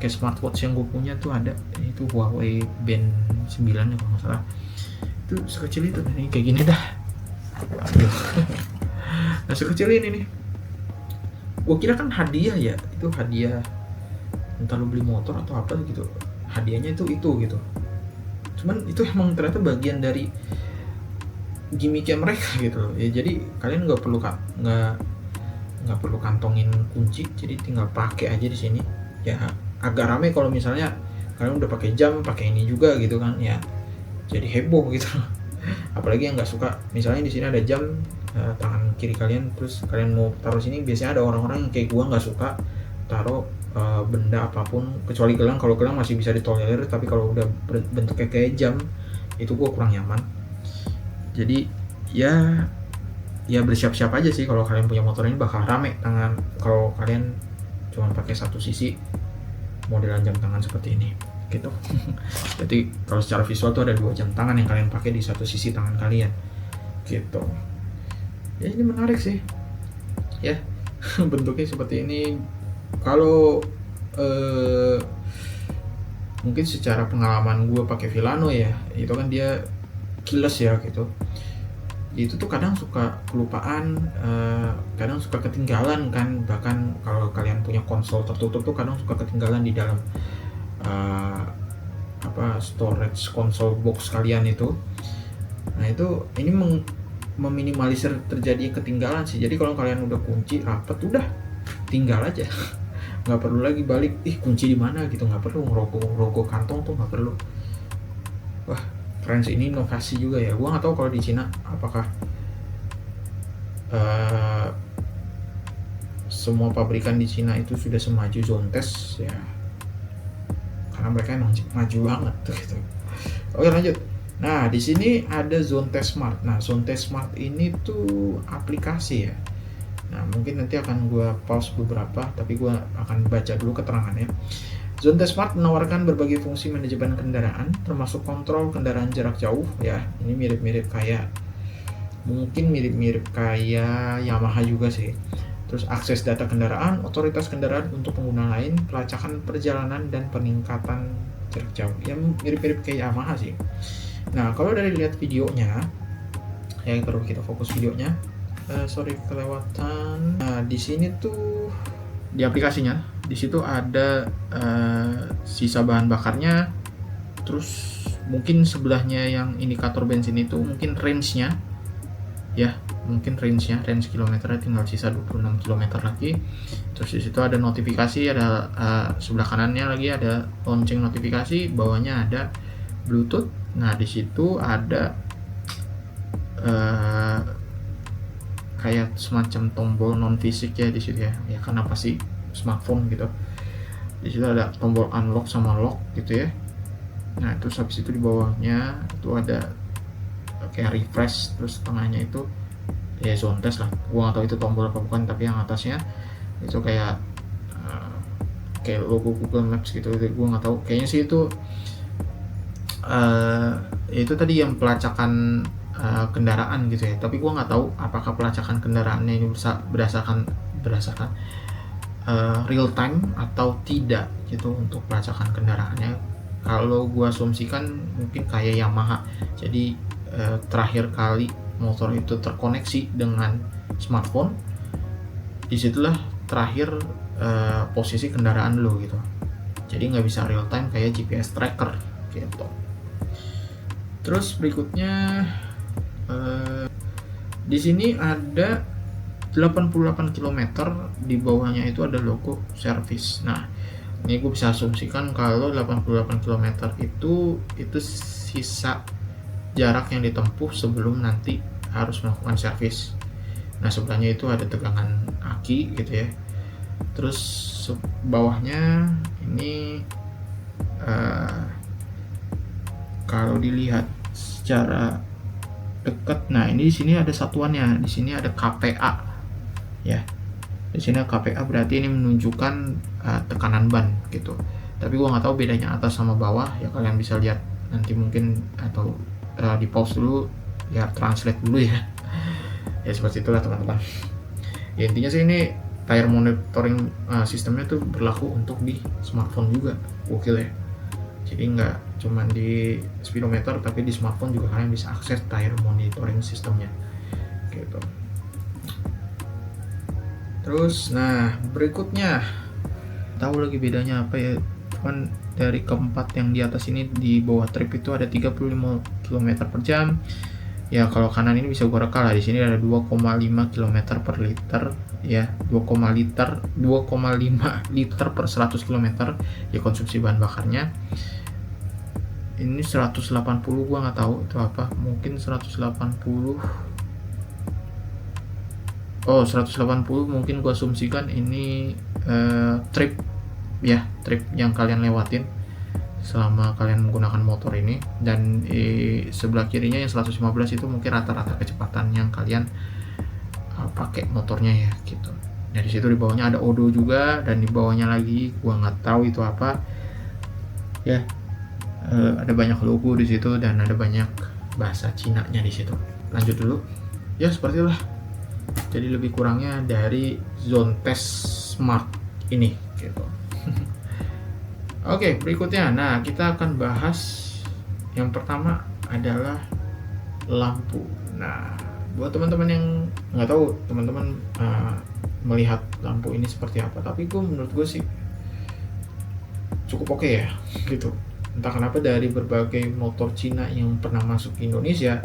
Speaker 1: kayak smartwatch yang gue punya tuh ada, itu Huawei Band 9 ya kalau nggak salah, itu sekecil itu nih, kayak gini dah. Aduh. Nah sekecil ini nih, gue kira kan hadiah ya, itu hadiah entah lu beli motor atau apa gitu, hadiahnya itu gitu. Cuman itu emang ternyata bagian dari gimmicknya mereka gitu loh ya. Jadi kalian nggak perlu kantongin kunci, jadi tinggal pakai aja di sini ya. Agak rame kalau misalnya kalian udah pakai jam, pakai ini juga gitu kan ya, jadi heboh gitu loh. Apalagi yang nggak suka, misalnya di sini ada jam tangan kiri kalian, terus kalian mau taruh sini, biasanya ada orang-orang yang kayak gua nggak suka taruh benda apapun kecuali gelang. Kalau gelang masih bisa ditolerir, tapi kalau udah bentuknya kayak jam itu gua kurang nyaman. Jadi ya bersiap-siap aja sih, kalau kalian punya motor ini bakal rame tangan kalau kalian cuma pakai satu sisi modelan jam tangan seperti ini gitu. Jadi kalau secara visual tuh ada 2 jam tangan yang kalian pakai di satu sisi tangan kalian gitu ya. Ini menarik sih ya. Bentuknya seperti ini. Kalau mungkin secara pengalaman gue pakai Vilano ya, itu kan dia keyless ya gitu, itu tuh kadang suka kelupaan, kadang suka ketinggalan kan. Bahkan kalau kalian punya konsol tertutup tuh kadang suka ketinggalan di dalam storage konsol box kalian itu. Nah itu ini meminimalisir terjadi ketinggalan sih. Jadi kalau kalian udah kunci rapet, udah tinggal aja. Nggak perlu lagi balik, kunci di mana gitu, nggak perlu ngerokok kantong tuh nggak perlu. Wah keren sih, ini inovasi juga ya. Gua nggak tahu kalau di Cina apakah semua pabrikan di Cina itu sudah semaju Zontes ya, karena mereka emang maju banget tuh gitu. Oke lanjut. Nah di sini ada Zontes Smart. Nah Zontes Smart ini tuh aplikasi ya. Nah mungkin nanti akan gue pause beberapa, tapi gue akan baca dulu keterangannya. Zontes Smart menawarkan berbagai fungsi manajemen kendaraan, termasuk kontrol kendaraan jarak jauh ya. Ini mirip-mirip kayak Yamaha juga sih. Terus akses data kendaraan, otoritas kendaraan untuk pengguna lain, pelacakan perjalanan dan peningkatan jarak jauh. Ya mirip-mirip kayak Yamaha sih. Nah kalau dari lihat videonya, ya perlu kita fokus videonya. Sorry kelewatan. Nah di sini tuh di aplikasinya, di situ ada sisa bahan bakarnya, terus mungkin sebelahnya yang indikator bensin itu mungkin range-nya ya, mungkin range kilometernya tinggal sisa 26 km lagi. Terus di situ ada notifikasi, ada sebelah kanannya lagi ada lonceng notifikasi, bawahnya ada Bluetooth. Nah di situ ada kayak semacam tombol non fisik ya di situ ya kan apa sih smartphone gitu. Di situ ada tombol unlock sama lock gitu ya. Nah terus habis itu di bawahnya itu ada kayak refresh, terus tengahnya itu ya Zontes lah. Gua nggak tahu itu tombol apa bukan, tapi yang atasnya itu kayak logo Google Maps gitu. Gua nggak tahu, kayaknya sih itu itu tadi yang pelacakan kendaraan gitu ya, tapi gue nggak tahu apakah pelacakan kendaraannya ini berdasarkan real time atau tidak gitu untuk pelacakan kendaraannya. Kalau gue asumsikan mungkin kayak Yamaha, jadi terakhir kali motor itu terkoneksi dengan smartphone, disitulah terakhir posisi kendaraan lo gitu, jadi nggak bisa real time kayak GPS tracker gitu. Terus berikutnya di sini ada 88 km, di bawahnya itu ada logo service. Nah, ini gue bisa asumsikan kalau 88 km itu sisa jarak yang ditempuh sebelum nanti harus melakukan servis. Nah, sebelahnya itu ada tegangan aki gitu ya. Terus bawahnya ini kalau dilihat secara dekat, nah ini di sini ada satuannya, di sini ada KPA ya. Di sini KPA berarti ini menunjukkan tekanan ban gitu. Tapi gua nggak tahu bedanya atas sama bawah ya, kalian bisa lihat nanti mungkin, atau di pause dulu biar translate dulu ya. Ya seperti itulah teman-teman. Ya intinya sih ini tire monitoring sistemnya tuh berlaku untuk di smartphone juga, gokil ya. Jadi nggak cuman di speedometer, tapi di smartphone juga kalian bisa akses tire monitoring sistemnya gitu. Terus nah berikutnya, tahu lagi bedanya apa ya, cuman dari keempat yang di atas ini, di bawah trip itu ada 35 km per jam. Ya kalau kanan ini bisa gua reka lah, di sini ada 2,5 km per liter ya, 2,5 liter per 100 km ya konsumsi bahan bakarnya. Ini 180, gua nggak tahu itu apa, mungkin 180. Oh 180 mungkin gua asumsikan ini trip ya, trip yang kalian lewatin selama kalian menggunakan motor ini. Dan sebelah kirinya yang 115 itu mungkin rata-rata kecepatan yang kalian pakai motornya ya gitu. Dari situ di bawahnya ada odo juga, dan di bawahnya lagi gua nggak tahu itu apa ya. Ada banyak logo di situ dan ada banyak bahasa Cina-nya di situ. Lanjut dulu ya, seperti itulah jadi lebih kurangnya dari zone test smart ini gitu. Oke, berikutnya, nah kita akan bahas yang pertama adalah lampu. Nah, buat teman-teman yang nggak tahu, teman-teman melihat lampu ini seperti apa, tapi menurut gue sih cukup oke ya, gitu. Entah kenapa dari berbagai motor Cina yang pernah masuk ke Indonesia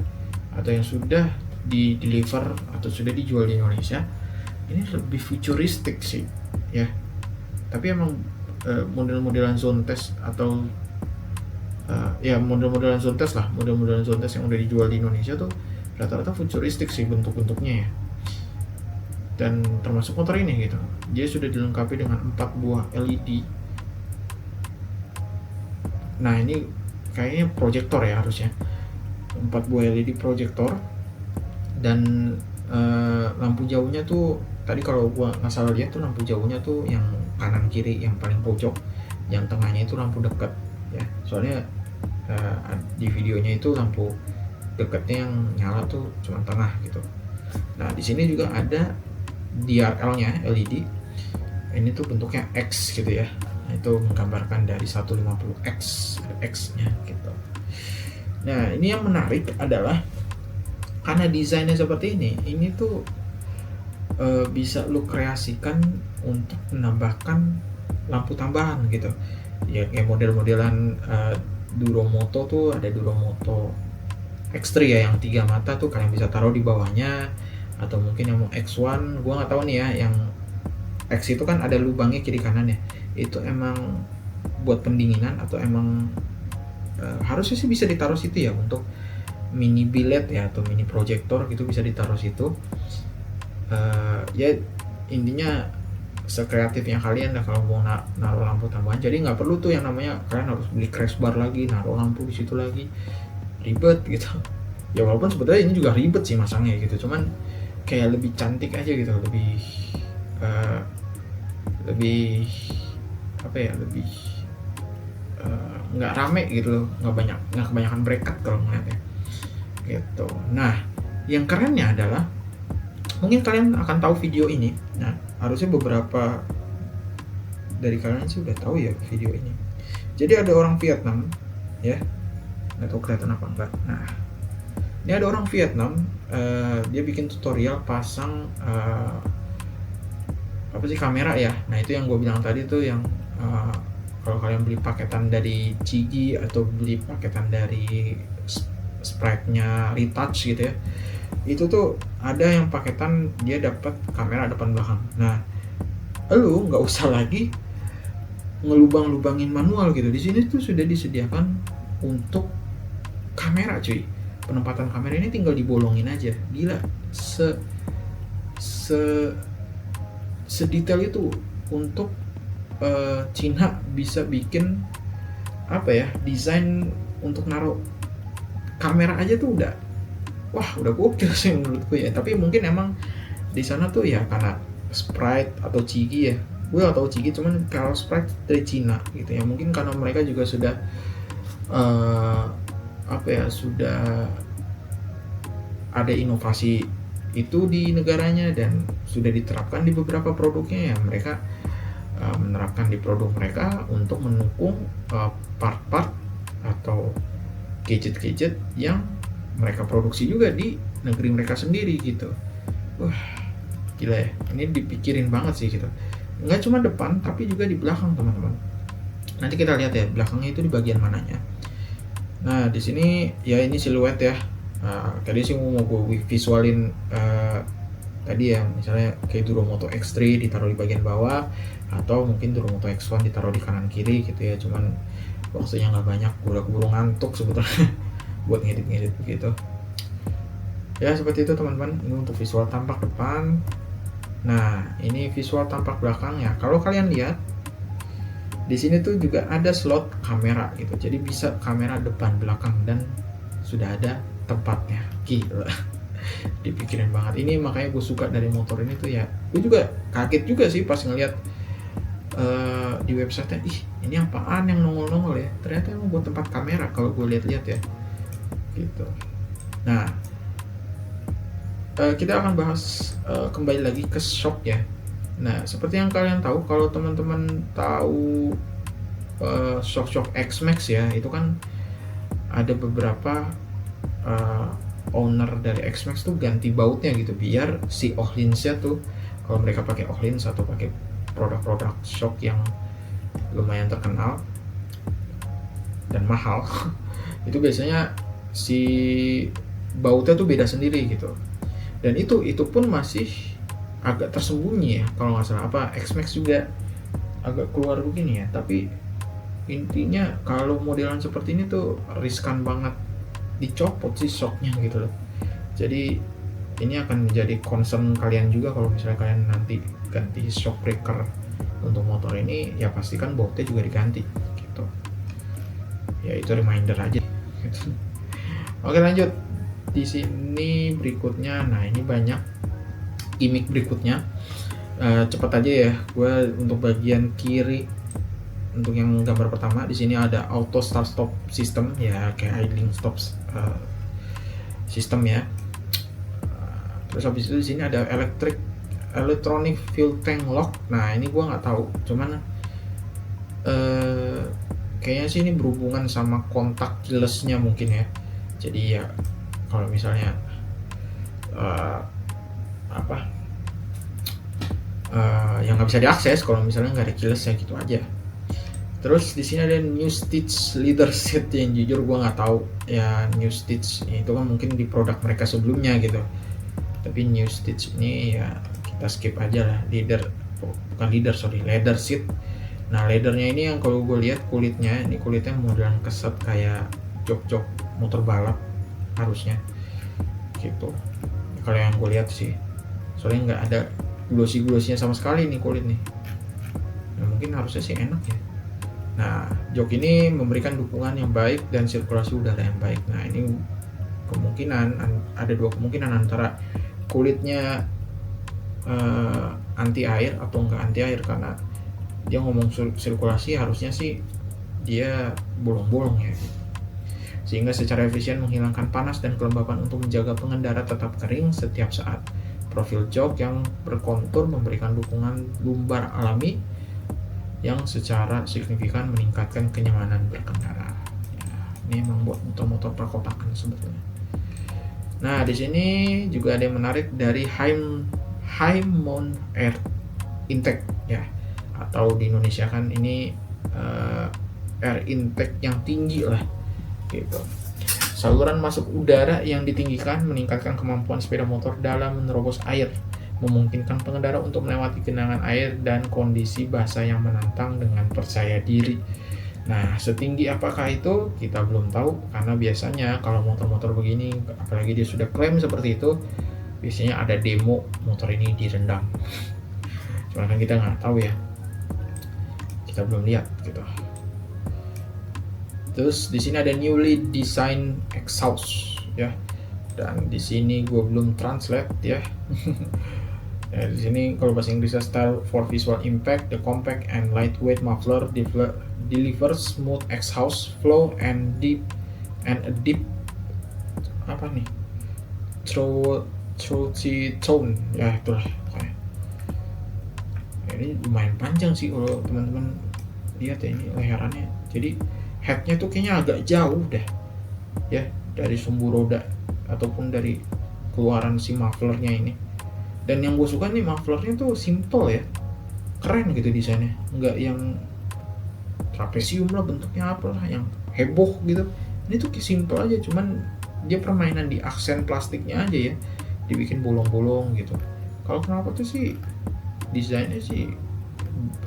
Speaker 1: atau yang sudah di-deliver atau sudah dijual di Indonesia, ini lebih futuristik sih, ya. Tapi emang model-modelan zone test atau ya model-modelan zone test lah, model-modelan zone test yang udah dijual di Indonesia tuh rata-rata futuristik sih bentuk-bentuknya ya. Dan termasuk motor ini gitu, dia sudah dilengkapi dengan 4 buah LED. Nah ini kayaknya proyektor ya harusnya, 4 buah LED proyektor. Dan lampu jauhnya tuh tadi kalau gua nggak salah lihat tuh, lampu jauhnya tuh yang kanan kiri, yang paling pojok, yang tengahnya itu lampu dekat ya. Soalnya di videonya itu lampu dekatnya yang nyala tuh cuma tengah gitu. Nah di sini juga ada DRL-nya LED. Ini tuh bentuknya X gitu ya. Nah, itu menggambarkan dari 150X, ada X-nya gitu. Nah ini yang menarik adalah karena desainnya seperti ini tuh bisa lu kreasikan untuk menambahkan lampu tambahan gitu ya. Kayak model-modelan Duromoto tuh ada Duromoto X3 ya, yang 3 mata tuh kalian bisa taruh di bawahnya. Atau mungkin yang mau X1, gua nggak tahu nih ya, yang X itu kan ada lubangnya kiri kanan ya, itu emang buat pendinginan atau emang harusnya sih bisa ditaruh situ ya, untuk mini biled ya atau mini proyektor gitu bisa ditaruh situ. Ya intinya sekreatifnya kalian lah kalau mau naruh lampu tambahan. Jadi nggak perlu tuh yang namanya kalian harus beli crash bar lagi, naruh lampu di situ lagi, ribet gitu. Ya walaupun sebetulnya ini juga ribet sih masangnya gitu, cuman kayak lebih cantik aja gitu, lebih apa ya, lebih nggak rame gitu loh, nggak kebanyakan bracket kalau ngeliatnya gitu. Nah yang kerennya adalah, mungkin kalian akan tahu video ini. Nah harusnya beberapa dari kalian sih udah tahu ya video ini. Jadi ada orang Vietnam ya, nggak tahu kelihatan apa enggak. Nah ini ada orang Vietnam, dia bikin tutorial pasang apa sih, kamera ya. Nah itu yang gue bilang tadi tuh, yang kalau kalian beli paketan dari Chigi atau beli paketan dari Sprite-nya Retouch gitu ya, itu tuh ada yang paketan dia dapat kamera depan belakang. Nah lu nggak usah lagi ngelubang-lubangin manual gitu. Di sini tuh sudah disediakan untuk kamera cuy. Penempatan kamera ini tinggal dibolongin aja. Gila, sedetail itu untuk Cina bisa bikin apa ya, desain untuk naruh kamera aja tuh udah gokil sih menurutku ya. Tapi mungkin emang di sana tuh ya karena Sprite atau Chigi ya, gue gak tahu Chigi, cuman kalau Sprite dari Cina gitu ya, mungkin karena mereka juga sudah sudah ada inovasi itu di negaranya dan sudah diterapkan di beberapa produknya. Ya mereka menerapkan di produk mereka untuk mendukung part-part atau gadget-gadget yang mereka produksi juga di negeri mereka sendiri gitu. Wah, gila ya, ini dipikirin banget sih gitu. Nggak cuma depan tapi juga di belakang teman-teman. Nanti kita lihat ya belakangnya itu di bagian mananya. Nah di sini ya ini siluet ya. Tadi sih mau gue visualin tadi ya, misalnya kayak Duromoto X3 ditaruh di bagian bawah, atau mungkin Duromoto X1 ditaruh di kanan kiri gitu ya, cuman waktunya nggak banyak, gue udah keburu ngantuk sebetulnya buat ngedit begitu ya. Seperti itu teman-teman, ini untuk visual tampak depan. Nah ini visual tampak belakang ya. Kalau kalian lihat di sini tuh juga ada slot kamera gitu, jadi bisa kamera depan belakang dan sudah ada tempatnya. Gila, dipikirin banget. Ini makanya gue suka dari motor ini tuh ya. Gue juga kaget juga sih pas ngeliat di website-nya, ih ini apaan yang nongol-nongol ya, ternyata emang buat tempat kamera kalau gue lihat-lihat ya gitu. Nah kita akan bahas kembali lagi ke shock ya. Nah seperti yang kalian tahu, kalau teman-teman tahu shock X-Max ya, itu kan ada beberapa owner dari X-Max tuh ganti bautnya gitu, biar si Öhlins-nya tuh, kalau mereka pakai Öhlins atau pakai produk-produk shock yang lumayan terkenal dan mahal itu biasanya si bautnya tuh beda sendiri gitu. Dan itu pun masih agak tersembunyi ya, kalau nggak salah. Apa X-Max juga agak keluar begini ya, tapi intinya kalau modelan seperti ini tuh riskan banget dicopot sih shocknya gitu loh. Jadi ini akan menjadi concern kalian juga kalau misalnya kalian nanti ganti shock breaker untuk motor ini, ya pastikan bautnya juga diganti gitu ya. Itu reminder aja gitu. Oke lanjut di sini berikutnya. Nah ini banyak gimmick berikutnya, cepat aja ya gue. Untuk bagian kiri, untuk yang gambar pertama di sini ada auto start stop system ya, kayak idling stop system ya. Terus habis itu di sini ada electronic fuel tank lock. Nah ini gue nggak tahu, cuman kayaknya sih ini berhubungan sama kontak keyless-nya mungkin ya. Jadi ya kalau misalnya yang nggak bisa diakses kalau misalnya nggak ada keyless ya gitu aja. Terus di sini ada new stitch leather seat yang jujur gue nggak tahu ya. New stitch itu kan mungkin di produk mereka sebelumnya gitu, tapi new stitch ini ya kita skip aja lah. Leather seat. Nah leathernya ini yang kalau gue lihat kulitnya modelan keset kayak jok motor balap harusnya gitu kalau yang gue lihat sih, soalnya nggak ada glossy-glossy-nya sama sekali nih kulit nih. Nah mungkin harusnya sih enak ya. Nah jok ini memberikan dukungan yang baik dan sirkulasi udara yang baik. Nah ini ada dua kemungkinan, antara kulitnya anti air atau enggak anti air, karena dia ngomong sirkulasi, harusnya sih dia bolong-bolong ya gitu. Sehingga secara efisien menghilangkan panas dan kelembapan untuk menjaga pengendara tetap kering setiap saat. Profil jok yang berkontur memberikan dukungan lumbar alami yang secara signifikan meningkatkan kenyamanan berkendara. Ya, ini memang buat motor-motor perkotakan sebetulnya. Nah di sini juga ada yang menarik dari high mount air intake ya, atau di Indonesia kan ini air intake yang tinggi lah gitu. Saluran masuk udara yang ditinggikan meningkatkan kemampuan sepeda motor dalam menerobos air, memungkinkan pengendara untuk melewati genangan air dan kondisi basah yang menantang dengan percaya diri. Nah, setinggi apakah itu kita belum tahu, karena biasanya kalau motor-motor begini, apalagi dia sudah klaim seperti itu, biasanya ada demo motor ini direndam. Cuma kan kita nggak tahu ya, kita belum lihat gitu. Terus di sini ada newly design exhaust ya, dan di sini gue belum translate ya. Ya, di sini kalau bahasa Inggrisnya style for visual impact, the compact and lightweight muffler delivers smooth exhaust flow and a deep Chouchi Tone ya, itulah pokoknya. Ini lumayan panjang sih kalau teman-teman lihat ya, ini leherannya. Jadi headnya tuh kayaknya agak jauh dah ya dari sumbu roda ataupun dari keluaran si mufflernya ini. Dan yang gue suka nih, mufflernya tuh simple ya, keren gitu desainnya, nggak yang trapesium lah bentuknya, apalah yang heboh gitu. Ini tuh simple aja, cuman dia permainan di aksen plastiknya aja ya, dibikin bolong-bolong gitu. Kalau kenapa tuh sih desainnya sih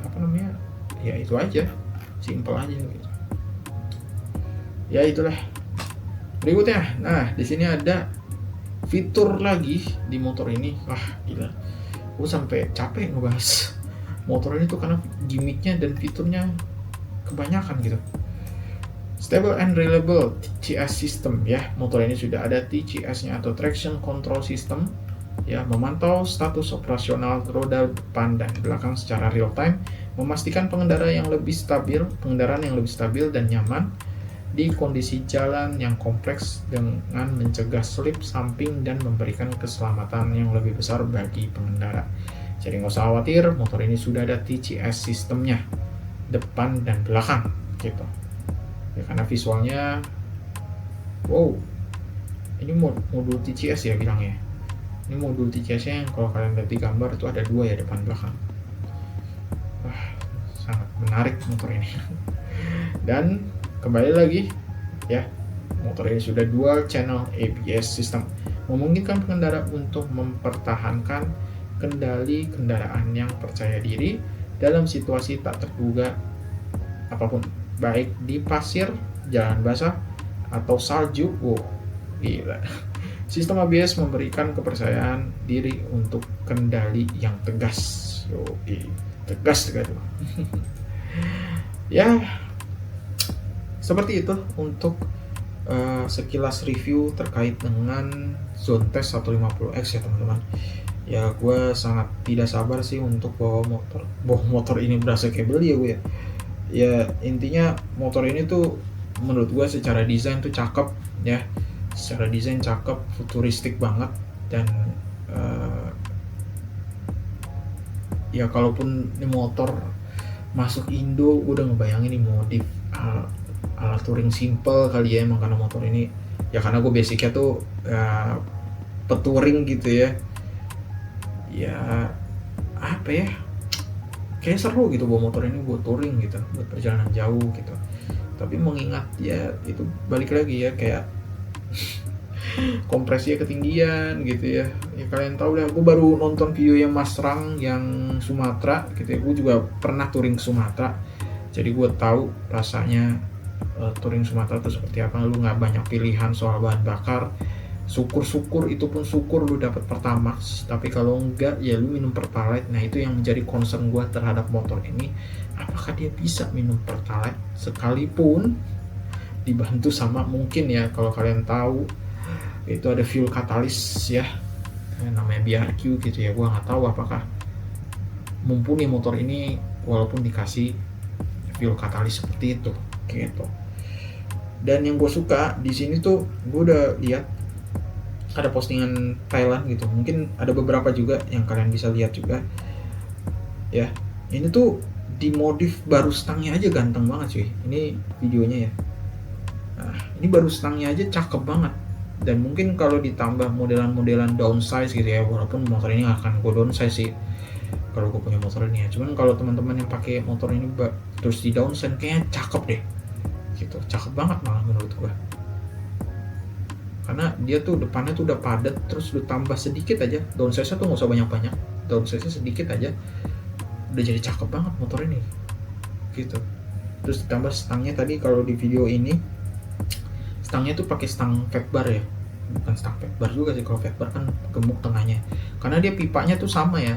Speaker 1: apa namanya ya, itu aja, simple aja gitu ya. Itulah berikutnya. Nah, di sini ada fitur lagi di motor ini. Wah gila, gue sampai capek ngebahas motor ini tuh karena gimmicknya dan fiturnya kebanyakan gitu. Stable and reliable TCS system ya. Motor ini sudah ada TCS-nya atau traction control system ya, memantau status operasional roda depan dan belakang secara real time, memastikan pengendara yang lebih stabil, pengendaraan yang lebih stabil dan nyaman di kondisi jalan yang kompleks dengan mencegah slip samping dan memberikan keselamatan yang lebih besar bagi pengendara. Jadi nggak usah khawatir, motor ini sudah ada TCS sistemnya depan dan belakang gitu ya, karena visualnya wow, ini modul TCS ya bilangnya. Ini modul TCS-nya yang kalau kalian lihat di gambar itu ada dua ya, depan belakang. Wah, sangat menarik motor ini. Dan kembali lagi ya, motor ini sudah dual channel ABS system, memungkinkan pengendara untuk mempertahankan kendali kendaraan yang percaya diri dalam situasi tak terduga apapun, baik di pasir, jalan basah, atau salju. Wow, gila. Sistem ABS memberikan kepercayaan diri untuk kendali yang tegas. Tegas juga tuh. Ya, seperti itu untuk sekilas review terkait dengan Zone Test 150X ya teman-teman. Ya, gue sangat tidak sabar sih untuk bawa motor ini berasa kayak beli ya gue ya. Ya intinya motor ini tuh menurut gue secara desain tuh cakep ya, secara desain cakep, futuristik banget. Dan ya kalaupun ini motor masuk Indo, gue udah ngebayangin nih modif ala touring simple kali ya, emang karena motor ini ya, karena gue basicnya tuh petouring gitu ya. Ya apa ya, kayak seru gitu bawa motor ini buat touring gitu, buat perjalanan jauh gitu. Tapi mengingat ya itu balik lagi ya, kayak kompresinya ketinggian gitu ya. Ya kalian tahu lah, gue baru nonton video yang Mas Rang yang Sumatera gitu ya. Gue juga pernah touring Sumatera, jadi gue tahu rasanya touring Sumatera itu seperti apa. Lu nggak banyak pilihan soal bahan bakar. Syukur-syukur itu pun syukur lu dapat Pertamax, tapi kalau enggak ya lu minum Pertalite. Nah itu yang menjadi concern gue terhadap motor ini, apakah dia bisa minum Pertalite sekalipun dibantu sama, mungkin ya kalau kalian tahu itu ada fuel katalis ya, namanya BRQ gitu ya. Gue nggak tahu apakah mumpuni motor ini walaupun dikasih fuel katalis seperti itu gitu. Dan yang gue suka di sini tuh, gue udah lihat ada postingan Thailand gitu, mungkin ada beberapa juga yang kalian bisa lihat juga ya. Ini tuh dimodif baru stangnya aja ganteng banget cuy, ini videonya ya. Nah ini baru stangnya aja cakep banget. Dan mungkin kalau ditambah modelan-modelan downsize gitu ya, walaupun motor ini akan gue downsize sih kalau gue punya motor ini ya. Cuman kalau teman-teman yang pakai motor ini terus di downsize, kayaknya cakep deh gitu, cakep banget malah menurut gue. Karena dia tuh depannya tuh udah padat, terus lu tambah sedikit aja downsize-nya tuh nggak usah banyak-banyak, downsize-nya sedikit aja udah jadi cakep banget motor ini gitu. Terus ditambah stangnya tadi, kalau di video ini stangnya tuh pakai stang fat bar ya, bukan stang fat bar juga sih, kalau fat bar kan gemuk tengahnya, karena dia pipanya tuh sama ya,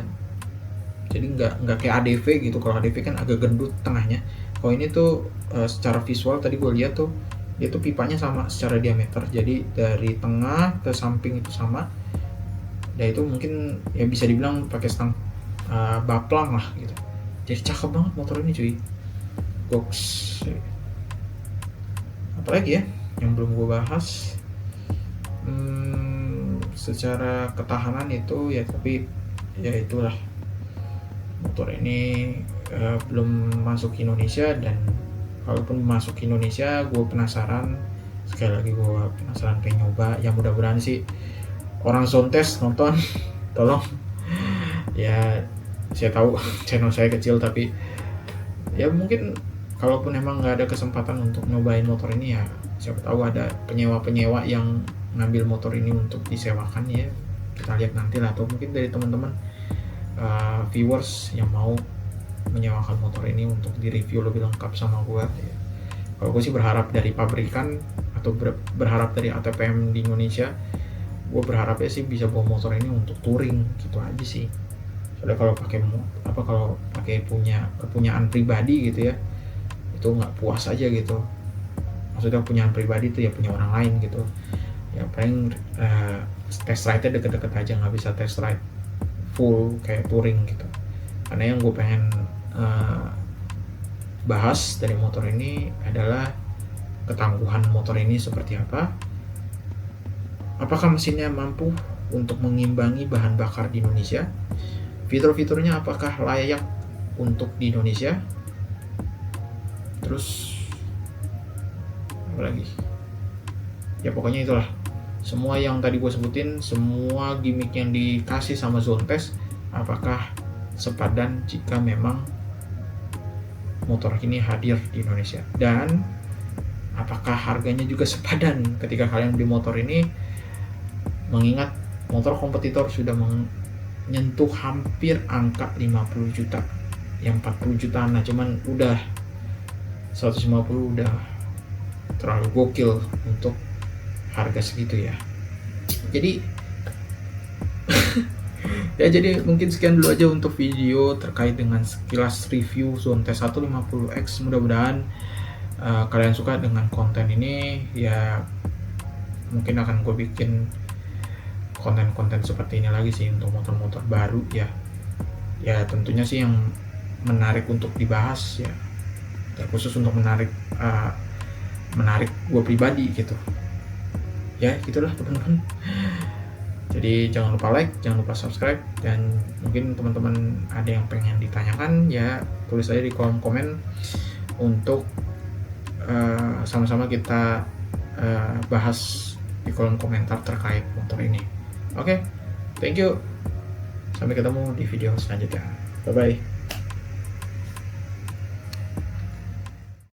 Speaker 1: jadi nggak kayak ADV gitu. Kalau ADV kan agak gendut tengahnya, kalau ini tuh secara visual tadi gue lihat tuh dia tuh pipanya sama secara diameter, jadi dari tengah ke samping itu sama. Ya itu mungkin ya bisa dibilang pakai stang baplang lah gitu. Jadi cakep banget motor ini cuy, goks. Apalagi ya yang belum gue bahas, secara ketahanan itu ya, tapi ya itulah, motor ini belum masuk Indonesia, dan kalaupun masuk Indonesia gue penasaran, sekali lagi gue penasaran pengen nyoba. Ya mudah-mudahan sih orang Zontes nonton tolong ya. Saya tahu channel saya kecil, tapi ya mungkin kalaupun emang nggak ada kesempatan untuk nyobain motor ini, ya siapa tahu ada penyewa-penyewa yang ngambil motor ini untuk disewakan ya, kita lihat nanti lah. Atau mungkin dari teman-teman viewers yang mau menyewakan motor ini untuk direview lebih lengkap sama gue ya. Kalau gue sih berharap dari pabrikan atau berharap dari ATPM di Indonesia, gue berharapnya sih bisa bawa motor ini untuk touring gitu aja sih. Soalnya kalau pakai kepunyaan pribadi gitu ya, itu nggak puas aja gitu. Maksudnya kepunyaan pribadi itu ya punya orang lain gitu ya, paling test ride-nya deket-deket aja, nggak bisa test ride full kayak touring gitu. Karena yang gue pengen bahas dari motor ini adalah ketangguhan motor ini seperti apa, apakah mesinnya mampu untuk mengimbangi bahan bakar di Indonesia, fitur-fiturnya apakah layak untuk di Indonesia, terus apa lagi ya, pokoknya itulah semua yang tadi gue sebutin, semua gimmick yang dikasih sama Zontes, apakah sepadan jika memang motor ini hadir di Indonesia, dan apakah harganya juga sepadan ketika kalian beli motor ini, mengingat motor kompetitor sudah menyentuh hampir angka 50 juta, yang 40 jutaan, nah cuman udah 150 udah terlalu gokil untuk harga segitu ya. Jadi ya, jadi mungkin sekian dulu aja untuk video terkait dengan sekilas review Zontes 150X. Mudah-mudahan kalian suka dengan konten ini ya. Mungkin akan gue bikin konten-konten seperti ini lagi sih untuk motor-motor baru ya. Ya tentunya sih yang menarik untuk dibahas ya, khusus untuk menarik gue pribadi gitu ya. Gitulah teman-teman. Jadi jangan lupa like, jangan lupa subscribe, dan mungkin teman-teman ada yang pengen ditanyakan ya, tulis aja di kolom komen untuk sama-sama kita bahas di kolom komentar terkait motor ini. Oke, thank you. Sampai ketemu di video selanjutnya. Bye-bye.